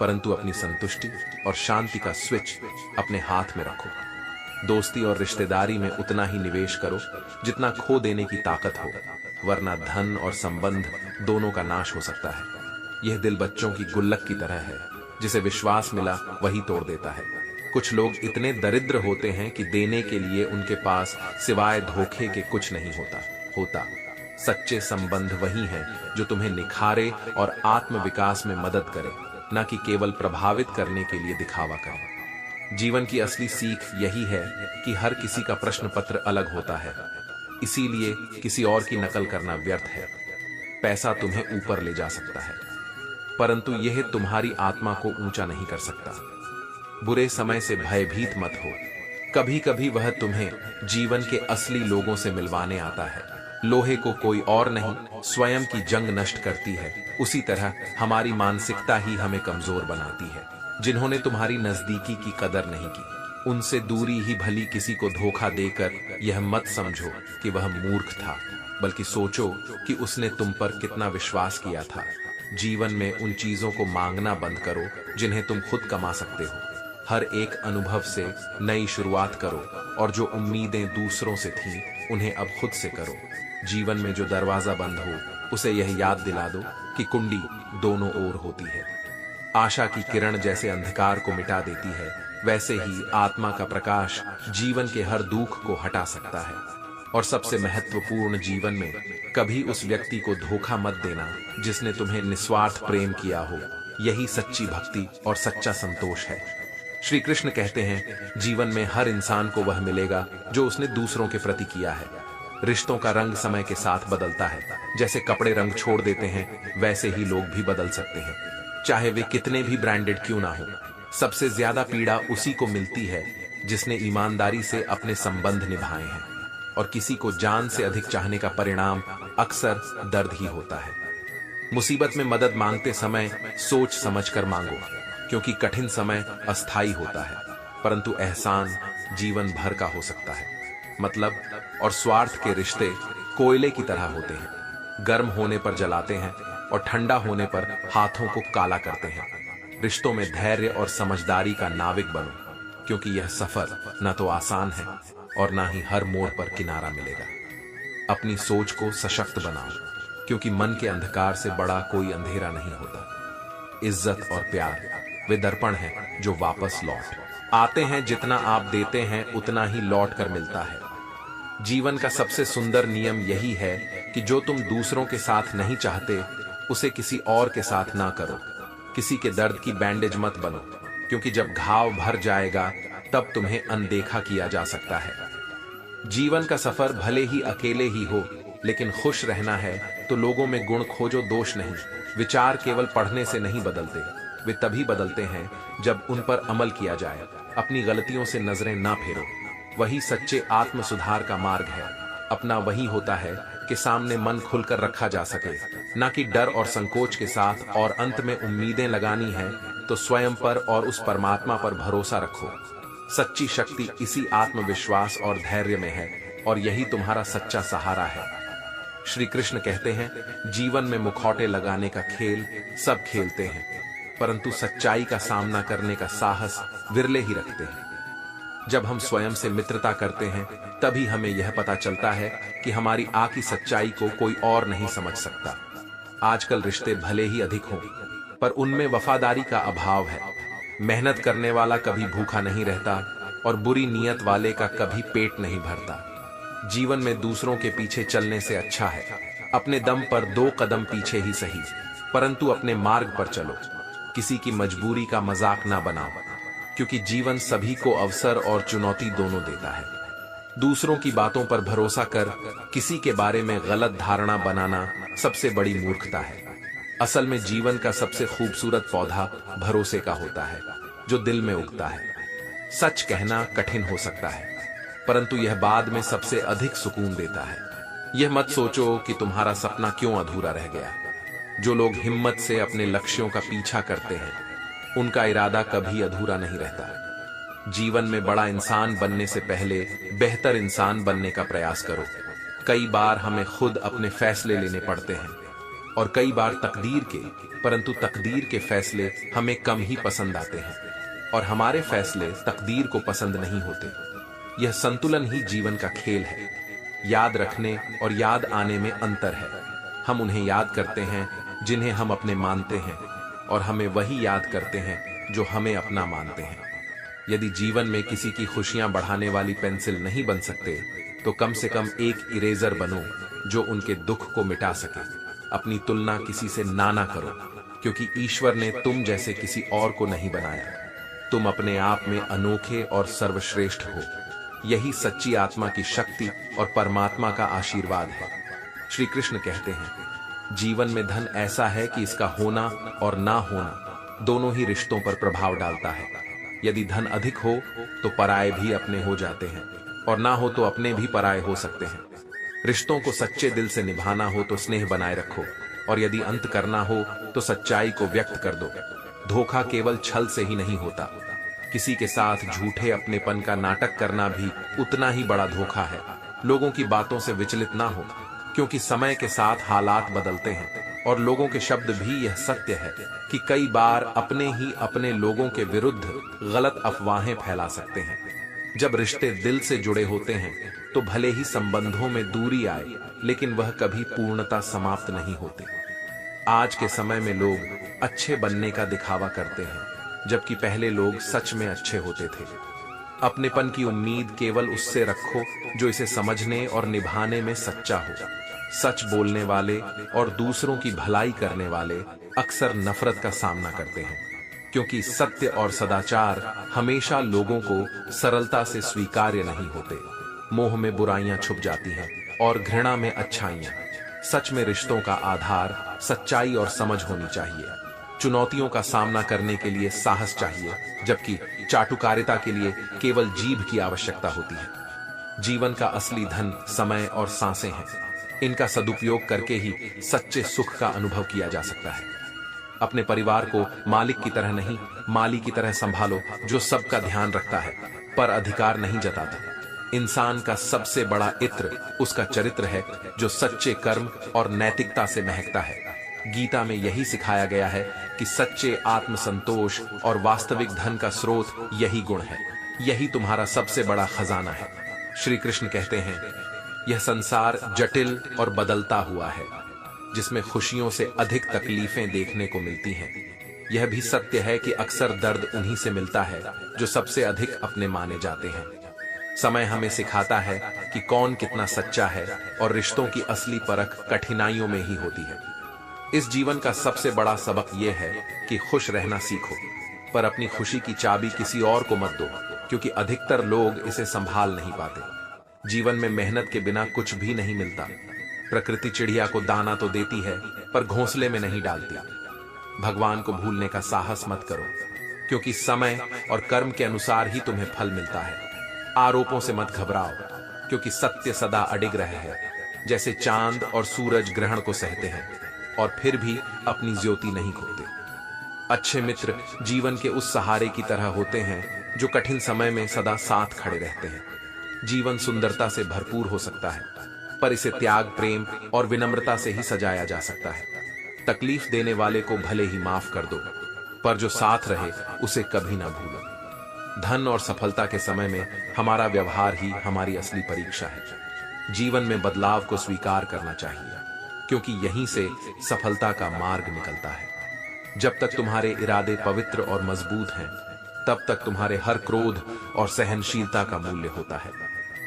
परंतु अपनी संतुष्टि और शांति का स्विच अपने हाथ में रखो। दोस्ती और रिश्तेदारी में उतना ही निवेश करो जितना खो देने की ताकत हो, वरना धन और संबंध दोनों का नाश हो सकता है। यह दिल बच्चों की गुल्लक की तरह है, जिसे विश्वास मिला वही तोड़ देता है। कुछ लोग इतने दरिद्र होते हैं कि देने के लिए उनके पास सिवाय धोखे के कुछ नहीं होता। सच्चे संबंध वही हैं जो तुम्हें निखारे और आत्म विकास में मदद करे। न कि केवल प्रभावित करने के लिए दिखावा करें। जीवन की असली सीख यही है कि हर किसी का प्रश्न पत्र अलग होता है, इसीलिए किसी और की नकल करना व्यर्थ है। पैसा तुम्हें ऊपर ले जा सकता है, परंतु यह तुम्हारी आत्मा को ऊंचा नहीं कर सकता। बुरे समय से भयभीत मत हो, कभी कभी वह तुम्हें जीवन के असली लोगों से मिलवाने आता है। लोहे को कोई और नहीं, स्वयं की जंग नष्ट करती है। उसी तरह हमारी मानसिकता ही हमें कमजोर बनाती है। जिन्होंने तुम्हारी नजदीकी की कदर नहीं की, उनसे दूरी ही भली। किसी को धोखा देकर यह मत समझो कि वह मूर्ख था, बल्कि सोचो कि उसने तुम पर कितना विश्वास किया था। जीवन में उन चीजों को मांगना बंद करो जिन्हें तुम खुद कमा सकते हो। हर एक अनुभव से नई शुरुआत करो, और जो उम्मीदें दूसरों से थीं, उन्हें अब खुद से करो। जीवन में जो दरवाजा बंद हो, उसे यह याद दिला दो कि कुंडी दोनों ओर होती है। आशा की किरण जैसे अंधकार को मिटा देती है, वैसे ही आत्मा का प्रकाश जीवन के हर दुख को हटा सकता है। और सबसे महत्वपूर्ण, जीवन में कभी उस व्यक्ति को धोखा मत देना जिसने तुम्हें निस्वार्थ प्रेम किया हो। यही सच्ची भक्ति और सच्चा संतोष है। श्री कृष्ण कहते हैं, जीवन में हर इंसान को वह मिलेगा जो उसने दूसरों के प्रति किया है। रिश्तों का रंग समय के साथ बदलता है। जैसे कपड़े रंग छोड़ देते हैं, वैसे ही लोग भी बदल सकते हैं, चाहे वे कितने भी ब्रांडेड क्यों ना हो। सबसे ज्यादा पीड़ा उसी को मिलती है जिसने ईमानदारी से अपने संबंध निभाए हैं, और किसी को जान से अधिक चाहने का परिणाम अक्सर दर्द ही होता है। मुसीबत में मदद मांगते समय सोच समझकर मांगो, क्योंकि कठिन समय अस्थायी होता है, परंतु एहसान जीवन भर का हो सकता है। मतलब और स्वार्थ के रिश्ते कोयले की तरह होते हैं, गर्म होने पर जलाते हैं और ठंडा होने पर हाथों को काला करते हैं। रिश्तों में धैर्य और समझदारी का नाविक बनो, क्योंकि यह सफर न तो आसान है और ना ही हर मोड़ पर किनारा मिलेगा। अपनी सोच को सशक्त बनाओ, क्योंकि मन के अंधकार से बड़ा कोई अंधेरा नहीं होता। इज्जत और प्यार वे दर्पण हैं जो वापस लौट आते हैं। जितना आप देते हैं उतना ही लौट कर मिलता है। जीवन का सबसे सुंदर नियम यही है कि जो तुम दूसरों के साथ नहीं चाहते, उसे किसी और के साथ ना करो। किसी के दर्द की बैंडेज मत बनो, क्योंकि जब घाव भर जाएगा तब तुम्हें अनदेखा किया जा सकता है। जीवन का सफर भले ही अकेले ही हो, लेकिन खुश रहना है तो लोगों में गुण खोजो, दोष नहीं। विचार केवल पढ़ने से नहीं बदलते, वे तभी बदलते हैं जब उन पर अमल किया जाए। अपनी गलतियों से नजरें ना फेरो, वही सच्चे आत्म सुधार का मार्ग है। अपना वही होता है कि सामने मन खुलकर रखा जा सके, ना कि डर और संकोच के साथ। और अंत में उम्मीदें लगानी है तो स्वयं पर और उस परमात्मा पर भरोसा रखो। सच्ची शक्ति इसी आत्मविश्वास और धैर्य में है, और यही तुम्हारा सच्चा सहारा है। श्री कृष्ण कहते हैं, जीवन में मुखौटे लगाने का खेल सब खेलते हैं, परंतु सच्चाई का सामना करने का साहस विरले ही रखते हैं। जब हम स्वयं से मित्रता करते हैं, तभी हमें यह पता चलता है कि हमारी आखिरी सच्चाई को कोई और नहीं समझ सकता। आजकल रिश्ते भले ही अधिक हों, पर उनमें वफादारी का अभाव है। मेहनत करने वाला कभी भूखा नहीं रहता, और बुरी नीयत वाले का कभी पेट नहीं भरता। जीवन में दूसरों के पीछे चलने से अच्छा है अपने दम पर 2 कदम पीछे ही सही, परंतु अपने मार्ग पर चलो। किसी की मजबूरी का मजाक ना बनाओ, क्योंकि जीवन सभी को अवसर और चुनौती दोनों देता है। दूसरों की बातों पर भरोसा कर किसी के बारे में गलत धारणा बनाना सबसे बड़ी मूर्खता है। असल में जीवन का सबसे खूबसूरत पौधा भरोसे का होता है, जो दिल में उगता है। सच कहना कठिन हो सकता है, परंतु यह बाद में सबसे अधिक सुकून देता है। यह मत सोचो कि तुम्हारा सपना क्यों अधूरा रह गया। जो लोग हिम्मत से अपने लक्ष्यों का पीछा करते हैं, उनका इरादा कभी अधूरा नहीं रहता। जीवन में बड़ा इंसान बनने से पहले बेहतर इंसान बनने का प्रयास करो। कई बार हमें खुद अपने फैसले लेने पड़ते हैं, और कई बार तकदीर के, परंतु तकदीर के फैसले हमें कम ही पसंद आते हैं, और हमारे फैसले तकदीर को पसंद नहीं होते। यह संतुलन ही जीवन का खेल है। याद रखने और याद आने में अंतर है। हम उन्हें याद करते हैं जिन्हें हम अपने मानते हैं, और हमें वही याद करते हैं जो हमें अपना मानते हैं। यदि जीवन में किसी की खुशियां बढ़ाने वाली पेंसिल नहीं बन सकते, तो कम से कम एक इरेजर बनो जो उनके दुख को मिटा सके। अपनी तुलना किसी से ना करो, क्योंकि ईश्वर ने तुम जैसे किसी और को नहीं बनाया। तुम अपने आप में अनोखे और सर्वश्रेष्ठ हो। यही सच्ची आत्मा की शक्ति और परमात्मा का आशीर्वाद है। श्री कृष्ण कहते हैं, जीवन में धन ऐसा है कि इसका होना और ना होना दोनों ही रिश्तों पर प्रभाव डालता है। यदि धन अधिक हो तो पराये भी अपने हो जाते हैं, और ना हो तो अपने भी पराये हो सकते हैं। रिश्तों को सच्चे दिल से निभाना हो तो स्नेह बनाए रखो, और यदि अंत करना हो तो सच्चाई को व्यक्त कर दो। धोखा केवल छल से ही नहीं होता। किसी के साथ झूठे अपनेपन का नाटक करना भी उतना ही बड़ा धोखा है। लोगों की बातों से विचलित ना हो, क्योंकि समय के साथ हालात बदलते हैं, और लोगों के शब्द भी यह सत्य है कि कई बार अपने ही अपने लोगों के विरुद्ध गलत अफवाहें फैला सकते हैं। जब रिश्ते दिल से जुड़े होते हैं तो भले ही संबंधों में दूरी आए, लेकिन वह कभी पूर्णता समाप्त नहीं होती। आज के समय में लोग अच्छे बनने का दिखावा करते हैं, जबकि पहले लोग सच में अच्छे होते थे। अपनेपन की उम्मीद केवल उससे रखो जो इसे समझने और निभाने में सच्चा हो। सच बोलने वाले और दूसरों की भलाई करने वाले अक्सर नफरत का सामना करते हैं, क्योंकि सत्य और सदाचार हमेशा लोगों को सरलता से स्वीकार्य नहीं होते। मोह में बुराइयां छुप जाती हैं और घृणा में अच्छाइयां। सच में रिश्तों का आधार सच्चाई और समझ होनी चाहिए। चुनौतियों का सामना करने के लिए साहस चाहिए, जबकि चाटुकारिता के लिए केवल जीभ की आवश्यकता होती है। जीवन का असली धन समय और सांसें हैं। इनका सदुपयोग करके ही सच्चे सुख का अनुभव किया जा सकता है। अपने परिवार को मालिक की तरह नहीं, माली की तरह संभालो, जो सबका ध्यान रखता है पर अधिकार नहीं जताता। इंसान का सबसे बड़ा इत्र उसका चरित्र है, जो सच्चे कर्म और नैतिकता से महकता है। गीता में यही सिखाया गया है कि सच्चे आत्मसंतोष और वास्तविक धन का स्रोत यही गुण है। यही तुम्हारा सबसे बड़ा खजाना है। श्री कृष्ण कहते हैं, यह संसार जटिल और बदलता हुआ है, जिसमें खुशियों से अधिक तकलीफें देखने को मिलती हैं। यह भी सत्य है कि अक्सर दर्द उन्हीं से मिलता है जो सबसे अधिक अपने माने जाते हैं। समय हमें सिखाता है कि कौन कितना सच्चा है, और रिश्तों की असली परख कठिनाइयों में ही होती है। इस जीवन का सबसे बड़ा सबक यह है कि खुश रहना सीखो, पर अपनी खुशी की चाबी किसी और को मत दो, क्योंकि अधिकतर लोग इसे संभाल नहीं पाते। जीवन में मेहनत के बिना कुछ भी नहीं मिलता। प्रकृति चिड़िया को दाना तो देती है, पर घोंसले में नहीं डालती। भगवान को भूलने का साहस मत करो, क्योंकि समय और कर्म के अनुसार ही तुम्हें फल मिलता है। आरोपों से मत घबराओ, क्योंकि सत्य सदा अडिग रहे है। जैसे चांद और सूरज ग्रहण को सहते हैं और फिर भी अपनी ज्योति नहीं खोते। अच्छे मित्र जीवन के उस सहारे की तरह होते हैं जो कठिन समय में सदा साथ खड़े रहते हैं। जीवन सुंदरता से भरपूर हो सकता है, पर इसे त्याग, प्रेम और विनम्रता से ही सजाया जा सकता है। तकलीफ देने वाले को भले ही माफ कर दो, पर जो साथ रहे उसे कभी ना भूलो। धन और सफलता के समय में हमारा व्यवहार ही हमारी असली परीक्षा है। जीवन में बदलाव को स्वीकार करना चाहिए, क्योंकि यहीं से सफलता का मार्ग निकलता है। जब तक तुम्हारे इरादे पवित्र और मजबूत हैं, तब तक तुम्हारे हर क्रोध और सहनशीलता का मूल्य होता है।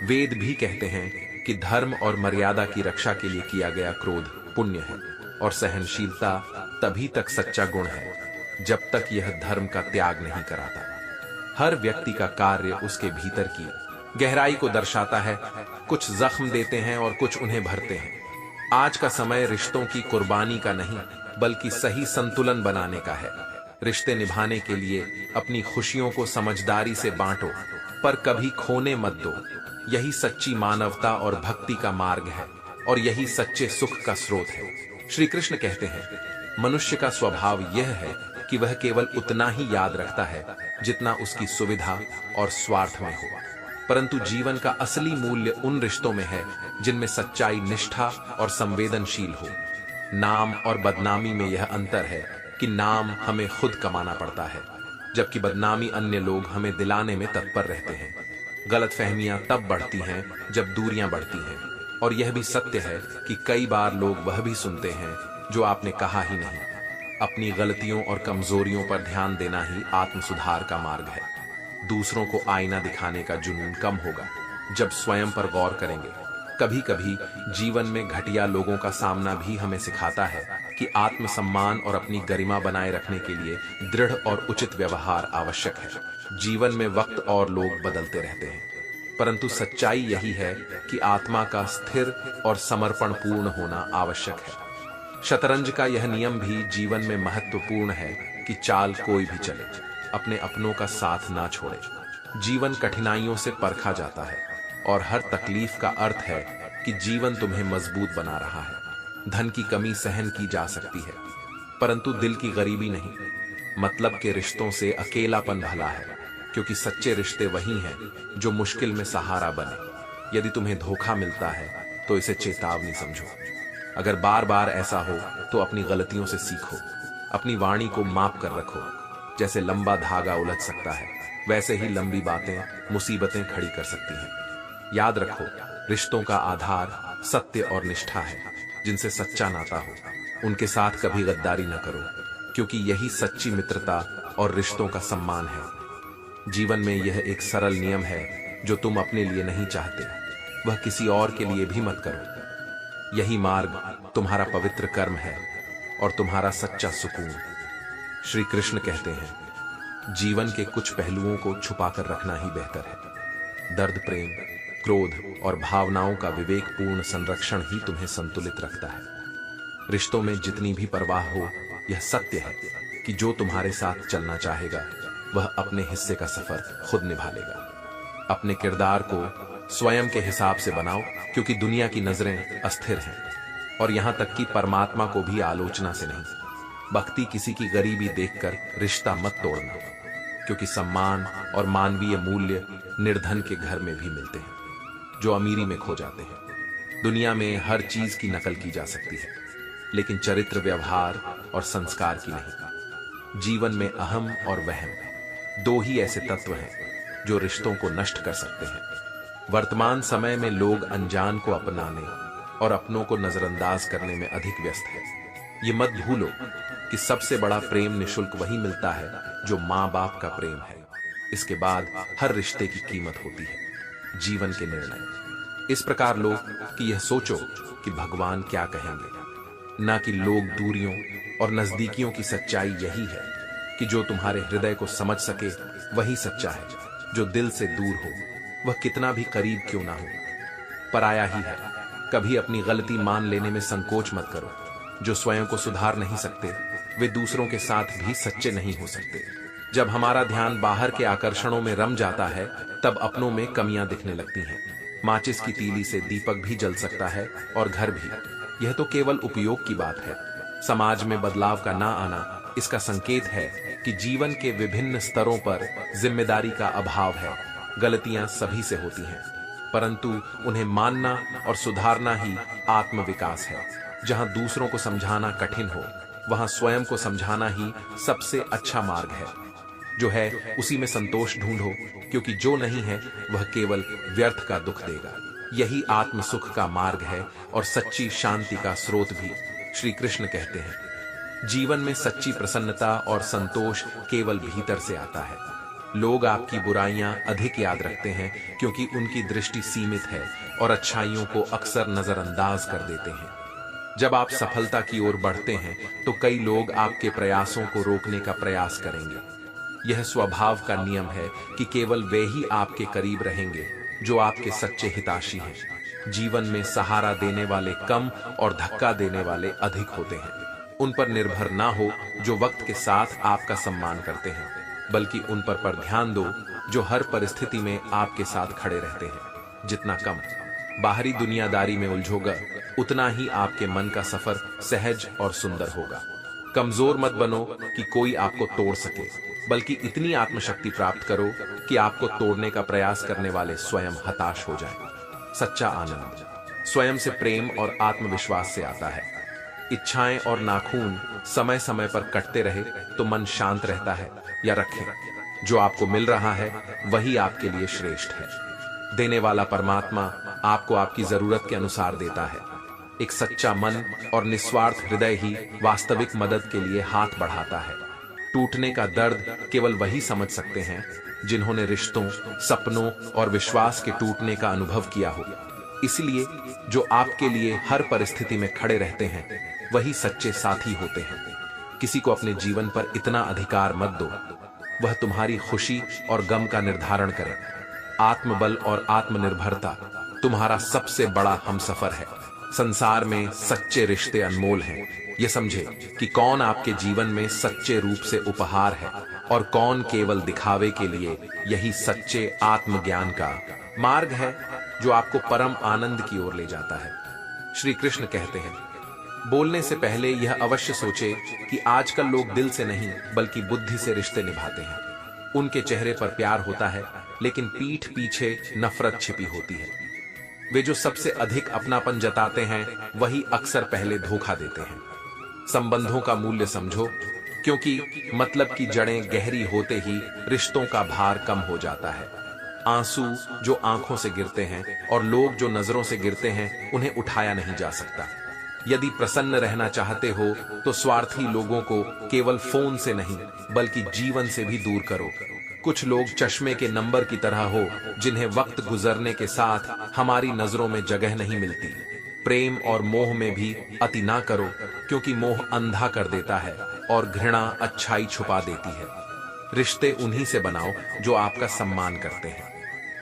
वेद भी कहते हैं कि धर्म और मर्यादा की रक्षा के लिए किया गया क्रोध पुण्य है, और सहनशीलता तभी तक सच्चा गुण है जब तक यह धर्म का त्याग नहीं कराता। हर व्यक्ति का कार्य उसके भीतर की गहराई को दर्शाता है। कुछ जख्म देते हैं और कुछ उन्हें भरते हैं। आज का समय रिश्तों की कुर्बानी का नहीं, बल्कि सही संतुलन बनाने का है। रिश्ते निभाने के लिए अपनी खुशियों को समझदारी से बांटो, पर कभी खोने मत दो। यही सच्ची मानवता और भक्ति का मार्ग है, और यही सच्चे सुख का स्रोत है। श्री कृष्ण कहते हैं, मनुष्य का स्वभाव यह है कि वह केवल उतना ही याद रखता है जितना उसकी सुविधा और स्वार्थ में हो, परंतु जीवन का असली मूल्य उन रिश्तों में है जिनमें सच्चाई, निष्ठा और संवेदनशील हो। नाम और बदनामी में यह अंतर है कि नाम हमें खुद कमाना पड़ता है, जबकि बदनामी अन्य लोग हमें दिलाने में तत्पर रहते हैं। गलतफहमियां तब बढ़ती हैं जब दूरियां बढ़ती हैं, और यह भी सत्य है कि कई बार लोग वह भी सुनते हैं जो आपने कहा ही नहीं। अपनी गलतियों और कमजोरियों पर ध्यान देना ही आत्मसुधार का मार्ग है। दूसरों को आईना दिखाने का जुनून कम होगा जब स्वयं पर गौर करेंगे। कभी कभी जीवन में घटिया लोगों का सामना भी हमें सिखाता है कि आत्मसम्मान और अपनी गरिमा बनाए रखने के लिए दृढ़ और उचित व्यवहार आवश्यक है। जीवन में वक्त और लोग बदलते रहते हैं, परंतु सच्चाई यही है कि आत्मा का स्थिर और समर्पण पूर्ण होना आवश्यक है। शतरंज का यह नियम भी जीवन में महत्वपूर्ण है कि चाल कोई भी चले, अपने अपनों का साथ ना छोड़े। जीवन कठिनाइयों से परखा जाता है और हर तकलीफ का अर्थ है कि जीवन तुम्हें मजबूत बना रहा है। धन की कमी सहन की जा सकती है, परंतु दिल की गरीबी नहीं। मतलब के रिश्तों से अकेलापन भला है, क्योंकि सच्चे रिश्ते वही हैं जो मुश्किल में सहारा बने। यदि तुम्हें धोखा मिलता है तो इसे चेतावनी समझो। अगर बार बार ऐसा हो तो अपनी गलतियों से सीखो। अपनी वाणी को माप कर रखो। जैसे लंबा धागा उलझ सकता है, वैसे ही लंबी बातें मुसीबतें खड़ी कर सकती हैं। याद रखो, रिश्तों का आधार सत्य और निष्ठा है। जिनसे सच्चा नाता हो उनके साथ कभी गद्दारी न करो, क्योंकि यही सच्ची मित्रता और रिश्तों का सम्मान है। जीवन में यह एक सरल नियम है, जो तुम अपने लिए नहीं चाहते वह किसी और के लिए भी मत करो। यही मार्ग तुम्हारा पवित्र कर्म है और तुम्हारा सच्चा सुकून। श्री कृष्ण कहते हैं, जीवन के कुछ पहलुओं को छुपाकर रखना ही बेहतर है। दर्द, प्रेम, क्रोध और भावनाओं का विवेकपूर्ण संरक्षण ही तुम्हें संतुलित रखता है। रिश्तों में जितनी भी परवाह हो, यह सत्य है कि जो तुम्हारे साथ चलना चाहेगा वह अपने हिस्से का सफर खुद निभा लेगा। अपने किरदार को स्वयं के हिसाब से बनाओ, क्योंकि दुनिया की नजरें अस्थिर हैं और यहां तक कि परमात्मा को भी आलोचना से नहीं। भक्ति किसी की गरीबी देखकर रिश्ता मत तोड़ना, क्योंकि सम्मान और मानवीय मूल्य निर्धन के घर में भी मिलते हैं, जो अमीरी में खो जाते हैं। दुनिया में हर चीज की नकल की जा सकती है, लेकिन चरित्र, व्यवहार और संस्कार की नहीं। जीवन में अहम और वहम दो ही ऐसे तत्व हैं जो रिश्तों को नष्ट कर सकते हैं। वर्तमान समय में लोग अनजान को अपनाने और अपनों को नजरअंदाज करने में अधिक व्यस्त है। ये मत भूलो कि सबसे बड़ा प्रेम निःशुल्क वही मिलता है जो माँ बाप का प्रेम है। इसके बाद हर रिश्ते की कीमत होती है। जीवन के निर्णय इस प्रकार लो कि यह सोचो कि भगवान क्या कहेंगे, ना कि लोग दूरियों और नजदीकियों की सच्चाई यही है कि जो तुम्हारे हृदय को समझ सके वही सच्चा है। जो दिल से दूर हो वह कितना भी करीब क्यों ना हो, पराया ही है। कभी अपनी गलती मान लेने में संकोच मत करो। जो स्वयं को सुधार नहीं सकते वे दूसरों के साथ भी सच्चे नहीं हो सकते। जब हमारा ध्यान बाहर के आकर्षणों में रम जाता है, तब अपनों में कमियां दिखने लगती हैं। माचिस की तीली से दीपक भी जल सकता है और घर भी। यह तो केवल उपयोग की बात है। समाज में बदलाव का ना आना इसका संकेत है कि जीवन के विभिन्न स्तरों पर जिम्मेदारी का अभाव है। गलतियां सभी से होती हैं, परंतु उन्हें मानना और सुधारना ही आत्मविकास है। जहां दूसरों को समझाना कठिन हो, वहां स्वयं को समझाना ही सबसे अच्छा मार्ग है। जो है उसी में संतोष ढूंढो, क्योंकि जो नहीं है वह केवल व्यर्थ का दुख देगा। यही आत्म सुख का मार्ग है और सच्ची शांति का स्रोत भी। श्री कृष्ण कहते हैं, जीवन में सच्ची प्रसन्नता और संतोष केवल भीतर से आता है। लोग आपकी बुराइयां अधिक याद रखते हैं, क्योंकि उनकी दृष्टि सीमित है और अच्छाइयों को अक्सर नजरअंदाज कर देते हैं। जब आप सफलता की ओर बढ़ते हैं तो कई लोग आपके प्रयासों को रोकने का प्रयास करेंगे। यह स्वभाव का नियम है कि केवल वे ही आपके करीब रहेंगे जो आपके सच्चे हितैषी हैं। जीवन में सहारा देने वाले कम और धक्का देने वाले अधिक होते हैं। उन पर निर्भर ना हो जो वक्त के साथ आपका सम्मान करते हैं, बल्कि उन पर ध्यान दो जो हर परिस्थिति में आपके साथ खड़े रहते हैं। जितना कम बाहरी दुनियादारी में उलझोगा, उतना ही आपके मन का सफर सहज और सुंदर होगा। कमजोर मत बनो कि कोई आपको तोड़ सके, बल्कि इतनी आत्मशक्ति प्राप्त करो कि आपको तोड़ने का प्रयास करने वाले स्वयं हताश हो जाएं। सच्चा आनंद स्वयं से प्रेम और आत्मविश्वास से आता है। इच्छाएं और नाखून समय समय पर कटते रहे तो मन शांत रहता है। या रखें, जो आपको मिल रहा है वही आपके लिए श्रेष्ठ है। देने वाला परमात्मा आपको आपकी जरूरत के अनुसार देता है। एक सच्चा मन और निस्वार्थ हृदय ही वास्तविक मदद के लिए हाथ बढ़ाता है। टूटने का दर्द केवल वही समझ सकते हैं जिन्होंने रिश्तों, सपनों और विश्वास के टूटने का अनुभव किया हो। इसलिए जो आपके लिए हर परिस्थिति में खड़े रहते हैं वही सच्चे साथी होते हैं। किसी को अपने जीवन पर इतना अधिकार मत दो वह तुम्हारी खुशी और गम का निर्धारण करे। आत्मबल और आत्मनिर्भरता तुम्हारा सबसे बड़ा हमसफर है। संसार में सच्चे रिश्ते अनमोल हैं। ये समझे कि कौन आपके जीवन में सच्चे रूप से उपहार है और कौन केवल दिखावे के लिए। यही सच्चे आत्मज्ञान का मार्ग है जो आपको परम आनंद की ओर ले जाता है। श्री कृष्ण कहते हैं, बोलने से पहले यह अवश्य सोचे कि आजकल लोग दिल से नहीं बल्कि बुद्धि से रिश्ते निभाते हैं। उनके चेहरे पर प्यार होता है लेकिन पीठ पीछे नफरत छिपी होती है। वे जो सबसे अधिक अपनापन जताते हैं वही अक्सर पहले धोखा देते हैं। संबंधों का मूल्य समझो, क्योंकि मतलब की जड़ें गहरी होते ही रिश्तों का भार कम हो जाता है। आंसू जो आंखों से गिरते हैं और लोग जो नजरों से गिरते हैं उन्हें उठाया नहीं जा सकता। यदि प्रसन्न रहना चाहते हो तो स्वार्थी लोगों को केवल फोन से नहीं बल्कि जीवन से भी दूर करो। कुछ लोग चश्मे के नंबर की तरह हो जिन्हें वक्त गुजरने के साथ हमारी नजरों में जगह नहीं मिलती। प्रेम और मोह में भी अति ना करो, क्योंकि मोह अंधा कर देता है और घृणा अच्छाई छुपा देती है। रिश्ते उन्हीं से बनाओ जो आपका सम्मान करते हैं।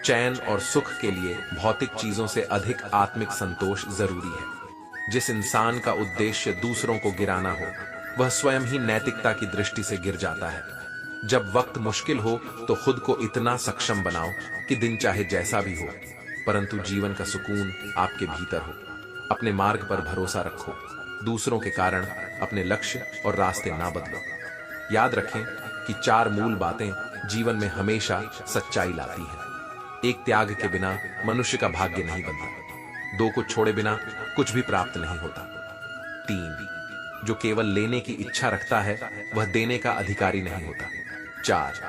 चैन और सुख के लिए भौतिक चीजों से अधिक आत्मिक संतोष जरूरी है। जिस इंसान का उद्देश्य दूसरों को गिराना हो वह स्वयं ही नैतिकता की दृष्टि से गिर जाता है। जब वक्त मुश्किल हो तो खुद को इतना सक्षम बनाओ कि दिन चाहे जैसा भी हो परंतु जीवन का सुकून आपके भीतर हो। अपने मार्ग पर भरोसा रखो, दूसरों के कारण अपने लक्ष्य और रास्ते ना बदलो। याद रखें कि 4 मूल बातें जीवन में हमेशा सच्चाई लाती हैं। 1 त्याग के बिना मनुष्य का भाग्य नहीं बनता। 2 को छोड़े बिना कुछ भी प्राप्त नहीं होता। 3 जो केवल लेने की इच्छा रखता है वह देने का अधिकारी नहीं होता। 4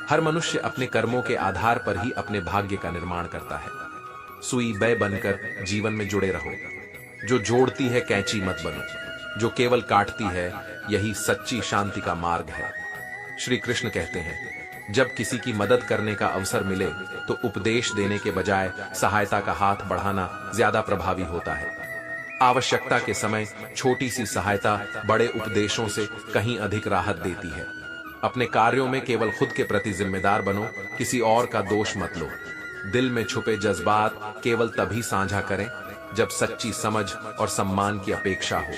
हर मनुष्य अपने कर्मों के आधार पर ही अपने भाग्य का निर्माण करता है। सुई बै बनकर जीवन में जुड़े रहो। जो जोड़ती है कैंची मत बनो। जो केवल काटती है यही सच्ची शांति का मार्ग है। श्री कृष्ण कहते हैं, जब किसी की मदद करने का अवसर मिले तो उपदेश देने के बजाय सहायता का हाथ बढ़ाना ज्यादा प्रभावी होता है। आवश्यकता के समय छोटी सी सहायता बड़े उपदेशों से कहीं अधिक राहत देती है। अपने कार्यों में केवल खुद के प्रति जिम्मेदार बनो, किसी और का दोष मत लो। दिल में छुपे जज्बात केवल तभी साझा करें जब सच्ची समझ और सम्मान की अपेक्षा हो।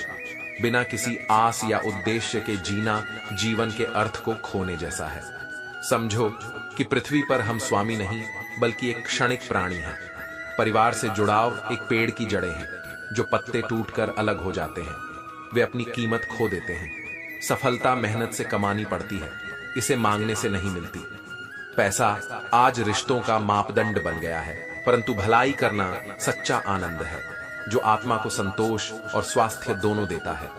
बिना किसी आस या उद्देश्य के जीना जीवन के अर्थ को खोने जैसा है। समझो कि पृथ्वी पर हम स्वामी नहीं बल्कि एक क्षणिक प्राणी हैं। परिवार से जुड़ाव एक पेड़ की जड़ें हैं जो पत्ते टूटकर अलग हो जाते हैं। वे अपनी कीमत खो देते हैं। सफलता मेहनत से कमानी पड़ती है, इसे मांगने से नहीं मिलती। पैसा आज रिश्तों का मापदंड बन गया है, परंतु भलाई करना सच्चा आनंद है जो आत्मा को संतोष और स्वास्थ्य दोनों देता है।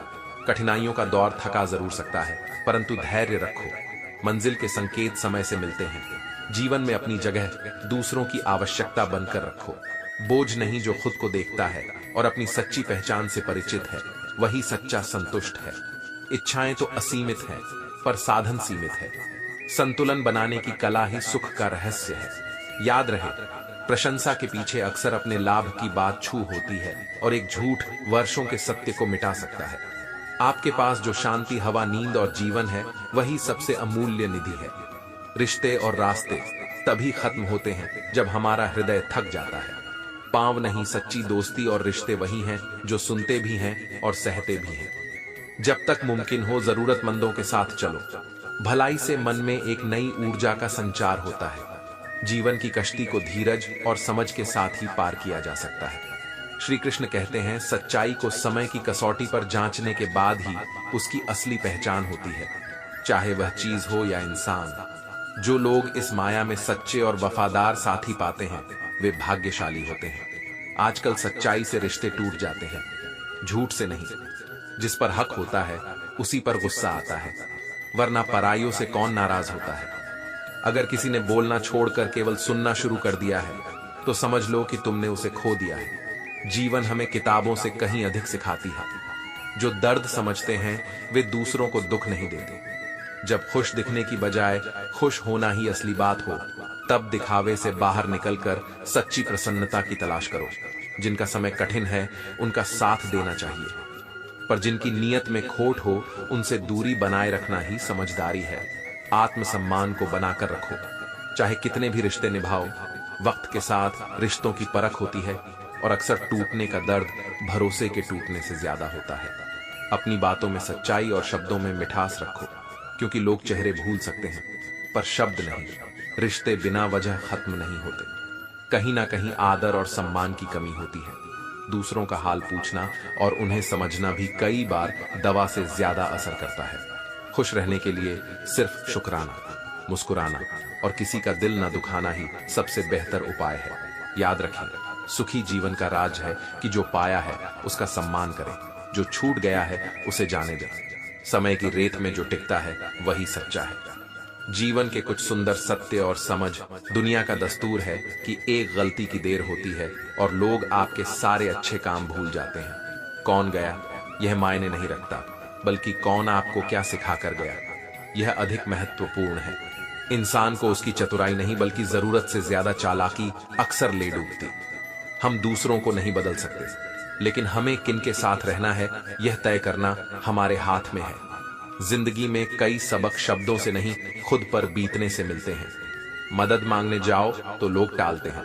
कठिनाइयों का दौर थका जरूर सकता है, परंतु धैर्य रखो। मंजिल के संकेत समय से मिलते हैं। जीवन में अपनी जगह दूसरों की आवश्यकता बनकर रखो। बोझ नहीं जो खुद को देखता है और अपनी सच्ची पहचान से परिचित है, वही सच्चा संतुष्ट है। इच्छाएं तो असीमित हैं, पर साधन सीमित है। संतुलन बनाने की कला ही सुख का रहस्य है। याद रहे, प्रशंसा के पीछे अक्सर अपने लाभ की बात छू होती है और एक झूठ वर्षों के सत्य को मिटा सकता है। आपके पास जो शांति, हवा, नींद और जीवन है वही सबसे अमूल्य निधि है। रिश्ते और रास्ते तभी खत्म होते हैं जब हमारा हृदय थक जाता है। पांव नहीं, सच्ची दोस्ती और रिश्ते वही हैं जो सुनते भी हैं और सहते भी हैं। जब तक मुमकिन हो जरूरतमंदों के साथ चलो। भलाई से मन में एक नई ऊर्जा का संचार होता है। जीवन की कश्ती को धीरज और समझ के साथ ही पार किया जा सकता है। श्री कृष्ण कहते हैं, सच्चाई को समय की कसौटी पर जांचने के बाद ही उसकी असली पहचान होती है, चाहे वह चीज हो या इंसान। जो लोग इस माया में सच्चे और वफादार साथी पाते हैं वे भाग्यशाली होते हैं। आजकल सच्चाई से रिश्ते टूट जाते हैं, झूठ से नहीं। जिस पर हक होता है उसी पर गुस्सा आता है, वरना पराइयों से कौन नाराज होता है। अगर किसी ने बोलना छोड़कर केवल सुनना शुरू कर दिया है तो समझ लो कि तुमने उसे खो दिया है। जीवन हमें किताबों से कहीं अधिक सिखाती है। जो दर्द समझते हैं वे दूसरों को दुख नहीं देते। जब खुश दिखने की बजाय खुश होना ही असली बात हो, तब दिखावे से बाहर निकलकर सच्ची प्रसन्नता की तलाश करो। जिनका समय कठिन है उनका साथ देना चाहिए, पर जिनकी नीयत में खोट हो उनसे दूरी बनाए रखना ही समझदारी है। आत्मसम्मान को बनाकर रखो, चाहे कितने भी रिश्ते निभाओ। वक्त के साथ रिश्तों की परख होती है और अक्सर टूटने का दर्द भरोसे के टूटने से ज्यादा होता है। अपनी बातों में सच्चाई और शब्दों में मिठास रखो, क्योंकि लोग चेहरे भूल सकते हैं पर शब्द नहीं। रिश्ते बिना वजह खत्म नहीं होते, कहीं ना कहीं आदर और सम्मान की कमी होती है। दूसरों का हाल पूछना और उन्हें समझना भी कई बार दवा से ज्यादा असर करता है। खुश रहने के लिए सिर्फ शुक्राना, मुस्कुराना और किसी का दिल न दुखाना ही सबसे बेहतर उपाय है। याद रखें, सुखी जीवन का राज है कि जो पाया है उसका सम्मान करें, जो छूट गया है उसे जाने दें। समय की रेत में जो टिकता है वही सच्चा है। जीवन के कुछ सुंदर सत्य और समझ। दुनिया का दस्तूर है कि एक गलती की देर होती है और लोग आपके सारे अच्छे काम भूल जाते हैं। कौन गया यह मायने नहीं रखता, बल्कि कौन आपको क्या सिखा कर गया यह अधिक महत्वपूर्ण है। इंसान को उसकी चतुराई नहीं बल्कि जरूरत से ज्यादा चालाकी अक्सर ले डूबती। हम दूसरों को नहीं बदल सकते, लेकिन हमें किनके साथ रहना है यह तय करना हमारे हाथ में है। जिंदगी में कई सबक शब्दों से नहीं खुद पर बीतने से मिलते हैं। मदद मांगने जाओ तो लोग टालते हैं,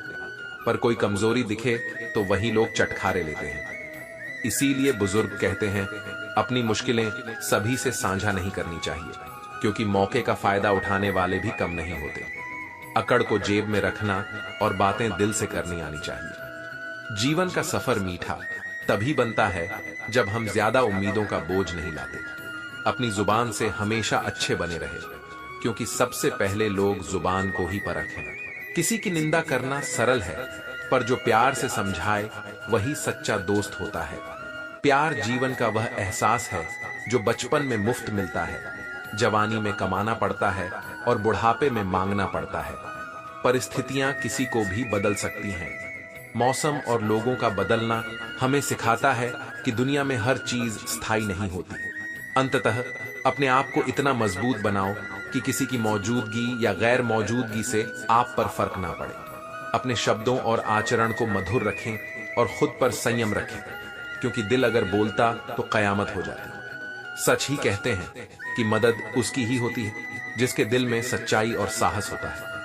पर कोई कमजोरी दिखे तो वही लोग चटखारे लेते हैं। इसीलिए बुजुर्ग कहते हैं, अपनी मुश्किलें सभी से साझा नहीं करनी चाहिए, क्योंकि मौके का फायदा उठाने वाले भी कम नहीं होते। अकड़ को जेब में रखना और बातें दिल से करनी आनी चाहिए। जीवन का सफर मीठा तभी बनता है जब हम ज्यादा उम्मीदों का बोझ नहीं लाते। अपनी जुबान से हमेशा अच्छे बने रहे, क्योंकि सबसे पहले लोग जुबान को ही परखें। किसी की निंदा करना सरल है, पर जो प्यार से समझाए वही सच्चा दोस्त होता है। प्यार जीवन का वह एहसास है जो बचपन में मुफ्त मिलता है, जवानी में कमाना पड़ता है और बुढ़ापे में मांगना पड़ता है। परिस्थितियां किसी को भी बदल सकती हैं। मौसम और लोगों का बदलना हमें सिखाता है कि दुनिया में हर चीज स्थायी नहीं होती। अंततः अपने आप को इतना मजबूत बनाओ कि किसी की मौजूदगी या गैर मौजूदगी से आप पर फर्क ना पड़े। अपने शब्दों और आचरण को मधुर रखें और खुद पर संयम रखें, क्योंकि दिल अगर बोलता तो कयामत हो जाती। सच ही कहते हैं कि मदद उसकी ही होती है जिसके दिल में सच्चाई और साहस होता है।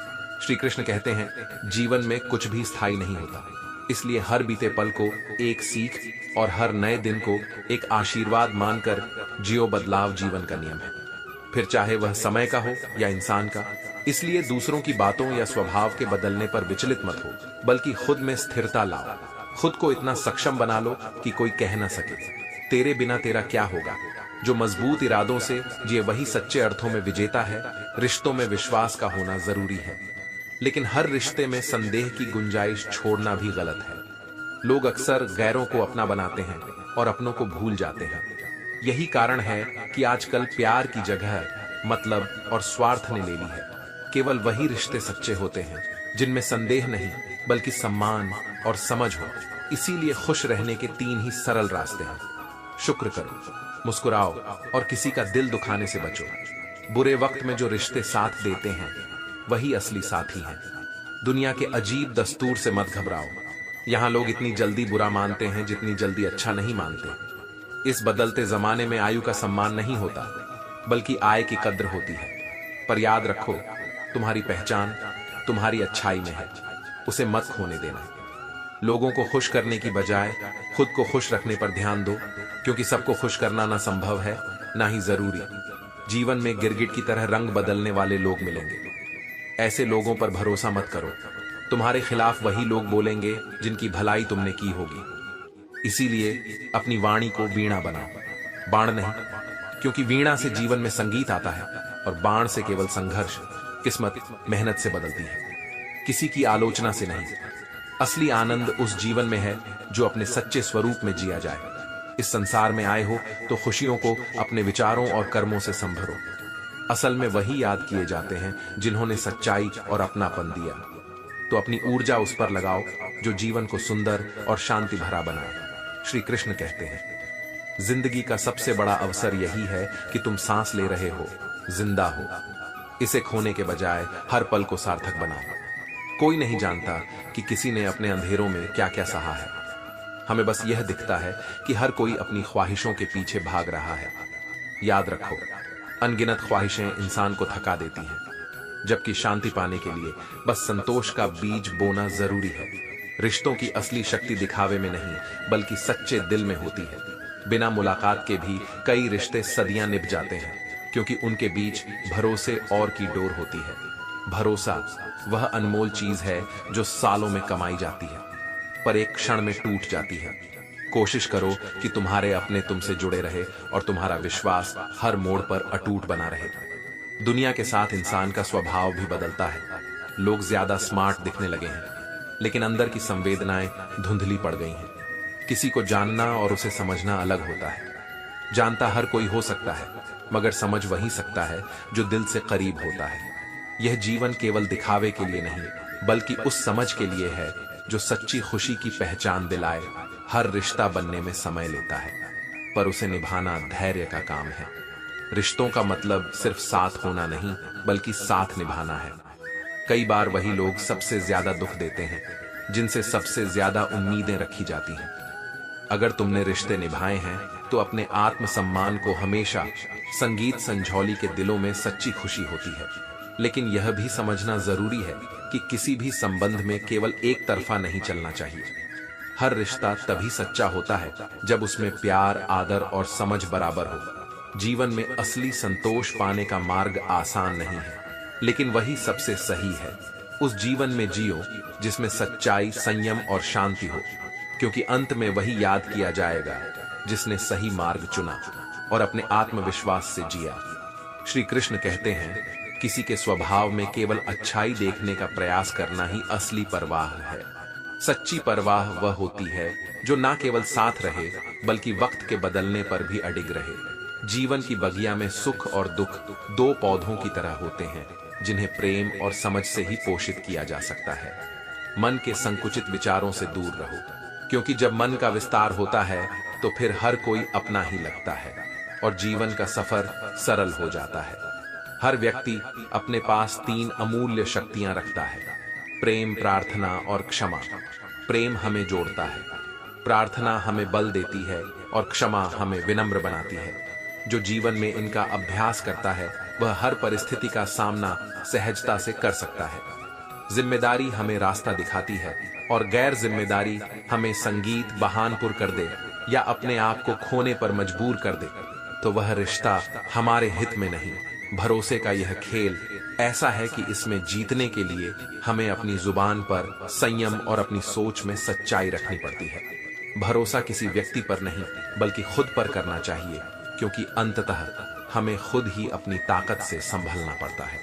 श्री कृष्ण कहते हैं, जीवन में कुछ भी स्थायी नहीं होता, इसलिए हर बीते पल को एक सीख और हर नए दिन को एक आशीर्वाद मानकर जियो। बदलाव जीवन का नियम है, फिर चाहे वह समय का हो या इंसान का। इसलिए दूसरों की बातों या स्वभाव के बदलने पर विचलित मत हो, बल्कि खुद में स्थिरता लाओ। खुद को इतना सक्षम बना लो कि कोई कह ना सके तेरे बिना तेरा क्या होगा। जो मजबूत इरादों से जिए वही सच्चे अर्थों में विजेता है। रिश्तों में विश्वास का होना जरूरी है, लेकिन हर रिश्ते में संदेह की गुंजाइश छोड़ना भी गलत है। लोग अक्सर गैरों को अपना बनाते हैं और अपनों को भूल जाते हैं। यही कारण है कि आजकल प्यार की जगह मतलब और स्वार्थ ने ले ली है। केवल वही रिश्ते सच्चे होते हैं जिनमें संदेह नहीं बल्कि सम्मान और समझ हो। इसीलिए खुश रहने के 3 ही सरल रास्ते हैं। शुक्र करो, मुस्कुराओ और किसी का दिल दुखाने से बचो। बुरे वक्त में जो रिश्ते साथ देते हैं वही असली साथी हैं। दुनिया के अजीब दस्तूर से मत घबराओ। यहाँ लोग इतनी जल्दी बुरा मानते हैं जितनी जल्दी अच्छा नहीं मानते। इस बदलते जमाने में आयु का सम्मान नहीं होता, बल्कि आय की कद्र होती है। पर याद रखो, तुम्हारी पहचान तुम्हारी अच्छाई में है, उसे मत खोने देना। लोगों को खुश करने की बजाय खुद को खुश रखने पर ध्यान दो, क्योंकि सबको खुश करना ना संभव है ना ही जरूरी। जीवन में गिरगिट की तरह रंग बदलने वाले लोग मिलेंगे। ऐसे लोगों पर भरोसा मत करो। तुम्हारे खिलाफ वही लोग बोलेंगे जिनकी भलाई तुमने की होगी। इसीलिए अपनी वाणी को वीणा बनाओ, बाण नहीं, क्योंकि वीणा से जीवन में संगीत आता है और बाण से केवल संघर्ष, किस्मत, मेहनत से बदलती है, किसी की आलोचना से नहीं। असली आनंद उस जीवन में है जो अपने सच्चे स्वरूप में जिया जाए। इस संसार में आए हो तो खुशियों को अपने विचारों और कर्मों से संभरो। असल में वही याद किए जाते हैं जिन्होंने सच्चाई और अपनापन दिया। तो अपनी ऊर्जा उस पर लगाओ जो जीवन को सुंदर और शांति भरा बनाए। श्री कृष्ण कहते हैं, जिंदगी का सबसे बड़ा अवसर यही है कि तुम सांस ले रहे हो, जिंदा हो। इसे खोने के बजाय हर पल को सार्थक बनाओ। कोई नहीं जानता कि किसी ने अपने अंधेरों में क्या क्या सहा है। हमें बस यह दिखता है कि हर कोई अपनी ख्वाहिशों के पीछे भाग रहा है। याद रखो, अनगिनत ख्वाहिशें इंसान को थका देती हैं, जबकि शांति पाने के लिए बस संतोष का बीज बोना जरूरी है। रिश्तों की असली शक्ति दिखावे में नहीं, बल्कि सच्चे दिल में होती है। बिना मुलाकात के भी कई रिश्ते सदियां निभ जाते हैं, क्योंकि उनके बीच भरोसे और की डोर होती है। भरोसा वह अनमोल चीज है जो सालों में कमाई जाती है, पर एक क्षण में टूट जाती है। कोशिश करो कि तुम्हारे अपने तुमसे जुड़े रहे और तुम्हारा विश्वास हर मोड़ पर अटूट बना रहे। दुनिया के साथ इंसान का स्वभाव भी बदलता है। लोग ज्यादा स्मार्ट दिखने लगे हैं, लेकिन अंदर की संवेदनाएं धुंधली पड़ गई हैं। किसी को जानना और उसे समझना अलग होता है। जानता हर कोई हो सकता है, मगर समझ वही सकता है जो दिल से करीब होता है। यह जीवन केवल दिखावे के लिए नहीं, बल्कि उस समझ के लिए है जो सच्ची खुशी की पहचान दिलाए। हर रिश्ता बनने में समय लेता है, पर उसे निभाना धैर्य का काम है। रिश्तों का मतलब सिर्फ साथ होना नहीं, बल्कि साथ निभाना है। कई बार वही लोग सबसे ज्यादा दुख देते हैं, जिनसे सबसे ज्यादा उम्मीदें रखी जाती हैं। अगर तुमने रिश्ते निभाए हैं, तो अपने आत्मसम्मान को हमेशा संगीत संझौली के दिलों में सच्ची खुशी होती है। लेकिन यह भी समझना जरूरी है कि किसी भी संबंध में केवल एक तरफा नहीं चलना चाहिए। हर रिश्ता तभी सच्चा होता है जब उसमें प्यार, आदर और समझ बराबर हो। जीवन में असली संतोष पाने का मार्ग आसान नहीं है, लेकिन वही सबसे सही है। उस जीवन में जियो जिसमें सच्चाई, संयम और शांति हो, क्योंकि अंत में वही याद किया जाएगा जिसने सही मार्ग चुना और अपने आत्मविश्वास से जिया। श्री कृष्ण कहते हैं, किसी के स्वभाव में केवल अच्छाई देखने का प्रयास करना ही असली परवाह है। सच्ची परवाह वह होती है जो ना केवल साथ रहे, बल्कि वक्त के बदलने पर भी अडिग रहे। जीवन की बगिया में सुख और दुख दो पौधों की तरह होते हैं, जिन्हें प्रेम और समझ से ही पोषित किया जा सकता है। मन के संकुचित विचारों से दूर रहो, क्योंकि जब मन का विस्तार होता है तो फिर हर कोई अपना ही लगता है और जीवन का सफर सरल हो जाता है। हर व्यक्ति अपने पास 3 अमूल्य शक्तियां रखता है: प्रेम, प्रार्थना और क्षमा। प्रेम हमें जोड़ता है, प्रार्थना हमें बल देती है और क्षमा हमें विनम्र बनाती है। जो जीवन में इनका अभ्यास करता है, वह हर परिस्थिति का सामना सहजता से कर सकता है। जिम्मेदारी हमें रास्ता दिखाती है और गैर जिम्मेदारी हमें संगीत बहानपुर कर दे या अपने आप को खोने पर मजबूर कर दे, तो वह रिश्ता हमारे हित में नहीं। भरोसे का यह खेल ऐसा है कि इसमें जीतने के लिए हमें अपनी जुबान पर संयम और अपनी सोच में सच्चाई रखनी पड़ती है। भरोसा किसी व्यक्ति पर नहीं, बल्कि खुद पर करना चाहिए, क्योंकि अंततः हमें खुद ही अपनी ताकत से संभलना पड़ता है।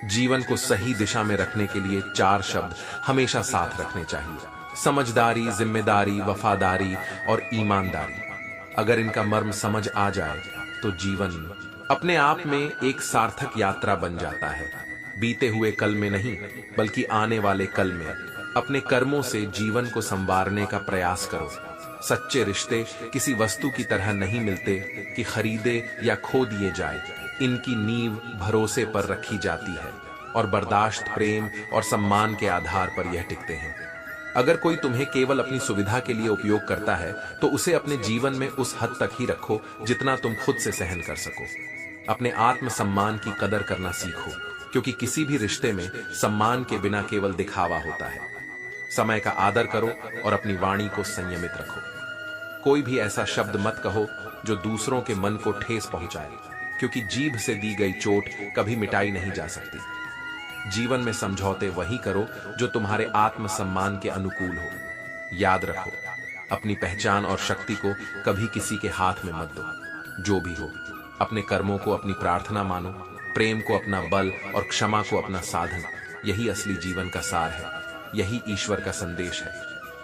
जीवन को सही दिशा में रखने के लिए 4 शब्द हमेशा साथ रखने चाहिए: समझदारी, जिम्मेदारी, वफादारी और ईमानदारी। अगर इनका मर्म समझ आ जाए तो जीवन अपने आप में एक सार्थक यात्रा बन जाता है। बीते हुए कल में नहीं, बल्कि आने वाले कल में अपने कर्मों से जीवन को संवारने का प्रयास करो। सच्चे रिश्ते किसी वस्तु की तरह नहीं मिलते कि खरीदे या खो दिए जाए। इनकी नींव भरोसे पर रखी जाती है और बर्दाश्त, प्रेम और सम्मान के आधार पर यह टिकते हैं। अगर कोई तुम्हें केवल अपनी सुविधा के लिए उपयोग करता है, तो उसे अपने जीवन में उस हद तक ही रखो जितना तुम खुद से सहन कर सको। अपने आत्मसम्मान की कदर करना सीखो, क्योंकि किसी भी रिश्ते में सम्मान के बिना केवल दिखावा होता है। समय का आदर करो और अपनी वाणी को संयमित रखो। कोई भी ऐसा शब्द मत कहो जो दूसरों के मन को ठेस पहुंचाए, क्योंकि जीभ से दी गई चोट कभी मिटाई नहीं जा सकती। जीवन में समझौते वही करो जो तुम्हारे आत्मसम्मान के अनुकूल हो। याद रखो, अपनी पहचान और शक्ति को कभी किसी के हाथ में मत दो। जो भी हो, अपने कर्मों को अपनी प्रार्थना मानो, प्रेम को अपना बल और क्षमा को अपना साधन। यही असली जीवन का सार है, यही ईश्वर का संदेश है।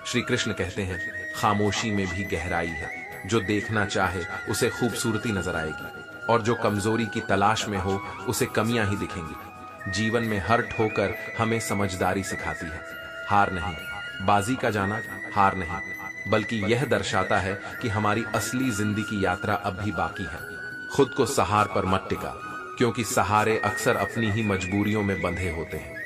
श्री कृष्ण कहते हैं, खामोशी में भी गहराई है। जो देखना चाहे उसे खूबसूरती नजर आएगी, और जो कमजोरी की तलाश में हो उसे कमियां ही दिखेंगी। जीवन में हर ठोकर हमें समझदारी सिखाती है। हार नहीं, बाजी का जाना हार नहीं, बल्कि यह दर्शाता है कि हमारी असली जिंदगी की यात्रा अब भी बाकी है। खुद को सहार पर मत टिका, क्योंकि सहारे अक्सर अपनी ही मजबूरियों में बंधे होते हैं।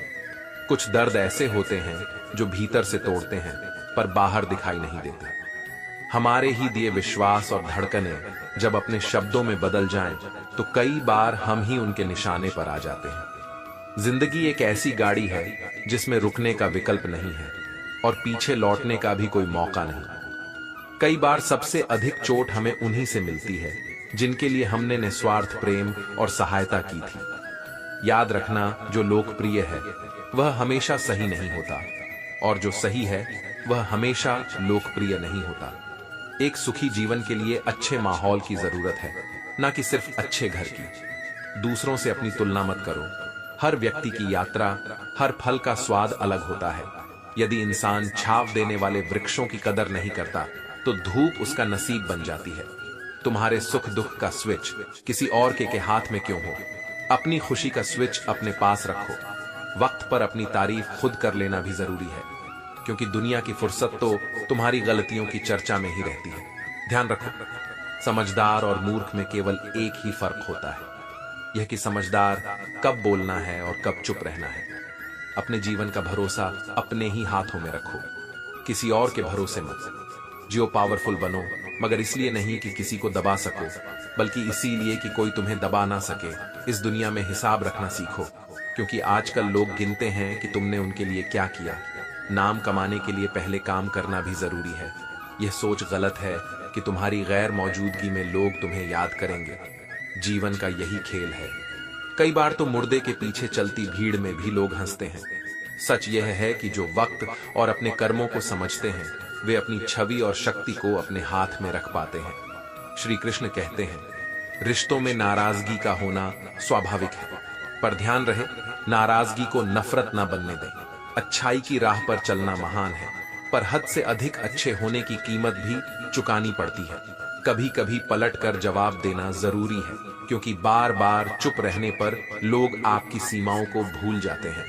कुछ दर्द ऐसे होते हैं जो भीतर से तोड़ते हैं, पर बाहर दिखाई नहीं देते। हमारे ही दिए विश्वास और धड़कनें जब अपने शब्दों में बदल जाएं, तो कई बार हम ही उनके निशाने पर आ जाते हैं। जिंदगी एक ऐसी गाड़ी है जिसमें रुकने का विकल्प नहीं है और पीछे लौटने का भी कोई मौका नहीं। कई बार सबसे अधिक चोट हमें उन्हीं से मिलती है जिनके लिए हमने निस्वार्थ प्रेम और सहायता की थी। याद रखना, जो लोकप्रिय है वह हमेशा सही नहीं होता और जो सही है वह हमेशा लोकप्रिय नहीं होता। एक सुखी जीवन के लिए अच्छे माहौल की जरूरत है, ना कि सिर्फ अच्छे घर की। दूसरों से अपनी तुलना मत करो। हर व्यक्ति की यात्रा, हर फल का स्वाद अलग होता है। यदि इंसान छाव देने वाले वृक्षों की कदर नहीं करता तो धूप उसका नसीब बन जाती है। तुम्हारे सुख दुख का स्विच किसी और के हाथ में क्यों हो? अपनी खुशी का स्विच अपने पास रखो। वक्त पर अपनी तारीफ खुद कर लेना भी जरूरी है, क्योंकि दुनिया की फुर्सत तो तुम्हारी गलतियों की चर्चा में ही रहती है। ध्यान रखो, समझदार और मूर्ख में केवल एक ही फर्क होता है, यह कि समझदार कब बोलना है और कब चुप रहना है। अपने जीवन का भरोसा अपने ही हाथों में रखो, किसी और के भरोसे मत। जियो पावरफुल बनो, मगर इसलिए नहीं कि किसी को दबा सको, बल्कि इसीलिए कि कोई तुम्हें दबा ना सके। इस दुनिया में हिसाब रखना सीखो, क्योंकि आजकल लोग गिनते हैं कि तुमने उनके लिए क्या किया। नाम कमाने के लिए पहले काम करना भी जरूरी है। यह सोच गलत है कि तुम्हारी गैर मौजूदगी में लोग तुम्हें याद करेंगे। जीवन का यही खेल है। कई बार तो मुर्दे के पीछे चलती भीड़ में भी लोग हंसते हैं। सच यह है कि जो वक्त और अपने कर्मों को समझते हैं, वे अपनी छवि और शक्ति को अपने हाथ में रख पाते हैं। श्री कृष्ण कहते हैं, रिश्तों में नाराजगी का होना स्वाभाविक है, पर ध्यान रहे नाराजगी को नफरत ना बनने दें। अच्छाई की राह पर चलना महान है, पर हद से अधिक अच्छे होने की कीमत भी चुकानी पड़ती है। कभी कभी पलट कर जवाब देना जरूरी है, क्योंकि बार बार चुप रहने पर लोग आपकी सीमाओं को भूल जाते हैं।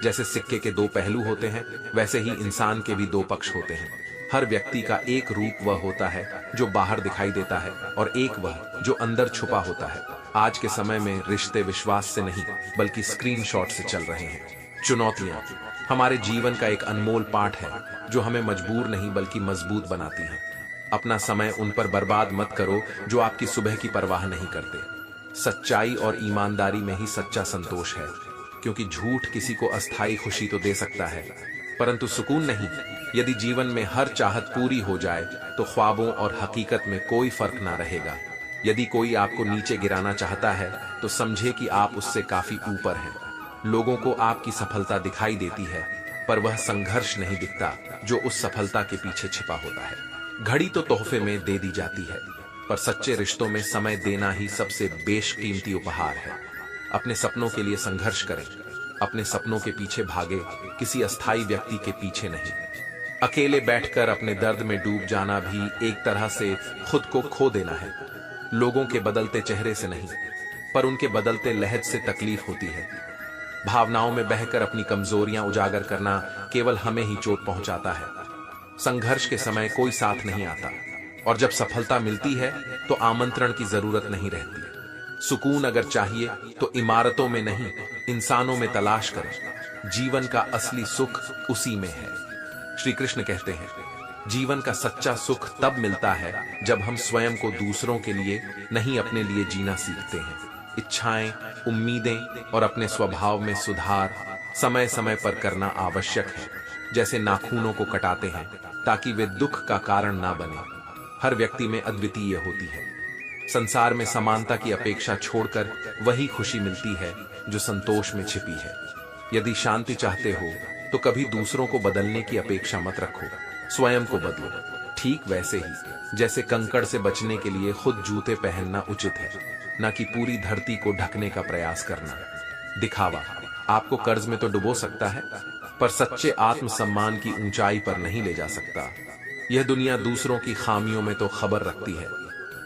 जैसे सिक्के के दो पहलू होते हैं, वैसे ही इंसान के भी दो पक्ष होते हैं। हर व्यक्ति का एक रूप वह होता है जो बाहर दिखाई देता है, और एक वह जो अंदर छुपा होता है। आज के समय में रिश्ते विश्वास से नहीं बल्कि स्क्रीनशॉट से चल रहे हैं। चुनौतियां हमारे जीवन का एक अनमोल पाठ है, जो हमें मजबूर नहीं बल्कि मजबूत बनाती है। अपना समय उन पर बर्बाद मत करो जो आपकी सुबह की परवाह नहीं करते। सच्चाई और ईमानदारी में ही सच्चा संतोष है, क्योंकि झूठ किसी को अस्थायी खुशी तो दे सकता है, परंतु सुकून नहीं। यदि जीवन में हर चाहत पूरी हो जाए तो ख्वाबों और हकीकत में कोई फर्क ना रहेगा। यदि कोई आपको नीचे गिराना चाहता है तो समझे कि आप उससे काफी ऊपर हैं। लोगों को आपकी सफलता दिखाई देती है, पर वह संघर्ष नहीं दिखता जो उस सफलता के पीछे छिपा होता है। घड़ी तो तोहफे में दे दी जाती है, पर सच्चे रिश्तों में समय देना ही सबसे बेशकीमती उपहार है। अपने सपनों के लिए संघर्ष करें, अपने सपनों के पीछे भागे, किसी अस्थायी व्यक्ति के पीछे नहीं। अकेले बैठकर अपने दर्द में डूब जाना भी एक तरह से खुद को खो देना है। लोगों के बदलते चेहरे से नहीं, पर उनके बदलते लहज से तकलीफ होती है। भावनाओं में बहकर अपनी कमजोरियां उजागर करना केवल हमें ही चोट पहुंचाता है। संघर्ष के समय कोई साथ नहीं आता, और जब सफलता मिलती है तो आमंत्रण की जरूरत नहीं रहती। सुकून अगर चाहिए तो इमारतों में नहीं, इंसानों में तलाश करें। जीवन का असली सुख उसी में है। श्री कृष्ण कहते हैं, जीवन का सच्चा सुख तब मिलता है जब हम स्वयं को दूसरों के लिए नहीं अपने लिए जीना सीखते हैं। इच्छाएं, उम्मीदें और अपने स्वभाव में सुधार समय समय पर करना आवश्यक है। जैसे नाखूनों को कटाते हैं ताकि वे दुख का कारण ना बने। हर व्यक्ति में अद्वितीय होती है। संसार में समानता की अपेक्षा छोड़कर वही खुशी मिलती है जो संतोष में छिपी है। यदि शांति चाहते हो तो कभी दूसरों को बदलने की अपेक्षा मत रखो, स्वयं को बदलो। ठीक वैसे ही जैसे कंकड़ से बचने के लिए खुद जूते पहनना उचित है, न कि पूरी धरती को ढकने का प्रयास करना। दिखावा आपको कर्ज में तो डुबो सकता है, पर सच्चे आत्मसम्मान की ऊंचाई पर नहीं ले जा सकता। यह दुनिया दूसरों की खामियों में तो खबर रखती है,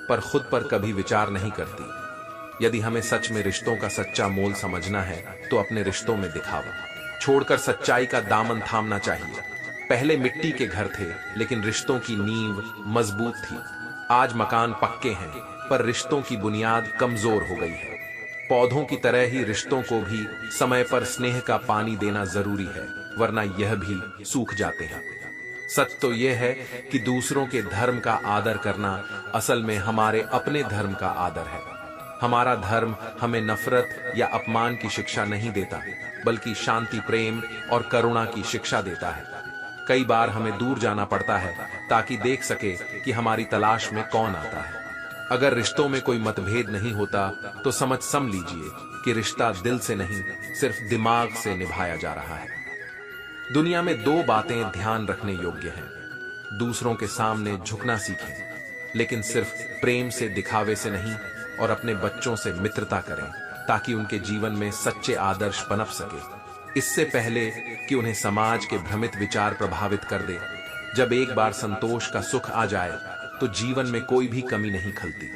पर खुद पर कभी विचार नहीं करती। यदि हमें सच में रिश्तों का सच्चा मोल समझना है तो अपने रिश्तों में दिखावा छोड़कर सच्चाई का दामन थामना चाहिए। पहले मिट्टी के घर थे, लेकिन रिश्तों की नींव मजबूत थी। आज मकान पक्के हैं, पर रिश्तों की बुनियाद कमजोर हो गई है। पौधों की तरह ही रिश्तों को भी समय पर स्नेह का पानी देना जरूरी है, वरना यह भी सूख जाते हैं। सच तो यह है कि दूसरों के धर्म का आदर करना असल में हमारे अपने धर्म का आदर है। हमारा धर्म हमें नफरत या अपमान की शिक्षा नहीं देता, बल्कि शांति, प्रेम और करुणा की शिक्षा देता है। कई बार हमें दूर जाना पड़ता है ताकि देख सके कि हमारी तलाश में कौन आता है। अगर रिश्तों में कोई मतभेद नहीं होता तो समझ लीजिए कि रिश्ता दिल से नहीं, सिर्फ दिमाग से निभाया जा रहा है। दुनिया में दो बातें ध्यान रखने योग्य हैं। दूसरों के सामने झुकना सीखें, लेकिन सिर्फ प्रेम से, दिखावे से नहीं, और अपने बच्चों से मित्रता करें ताकि उनके जीवन में सच्चे आदर्श पनप सके, इससे पहले कि उन्हें समाज के भ्रमित विचार प्रभावित कर दे। जब एक बार संतोष का सुख आ जाए तो जीवन में कोई भी कमी नहीं खलती।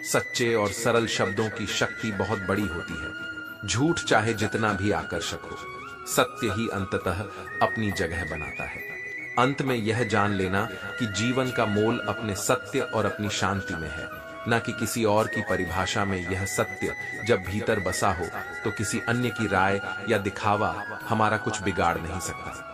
सच्चे और सरल शब्दों की शक्ति बहुत बड़ी होती है। झूठ चाहे जितना भी आकर्षक हो, सत्य ही अंततः अपनी जगह बनाता है। अंत में यह जान लेना कि जीवन का मोल अपने सत्य और अपनी शांति में है, न कि किसी और की परिभाषा में। यह सत्य जब भीतर बसा हो तो किसी अन्य की राय या दिखावा हमारा कुछ बिगाड़ नहीं सकता।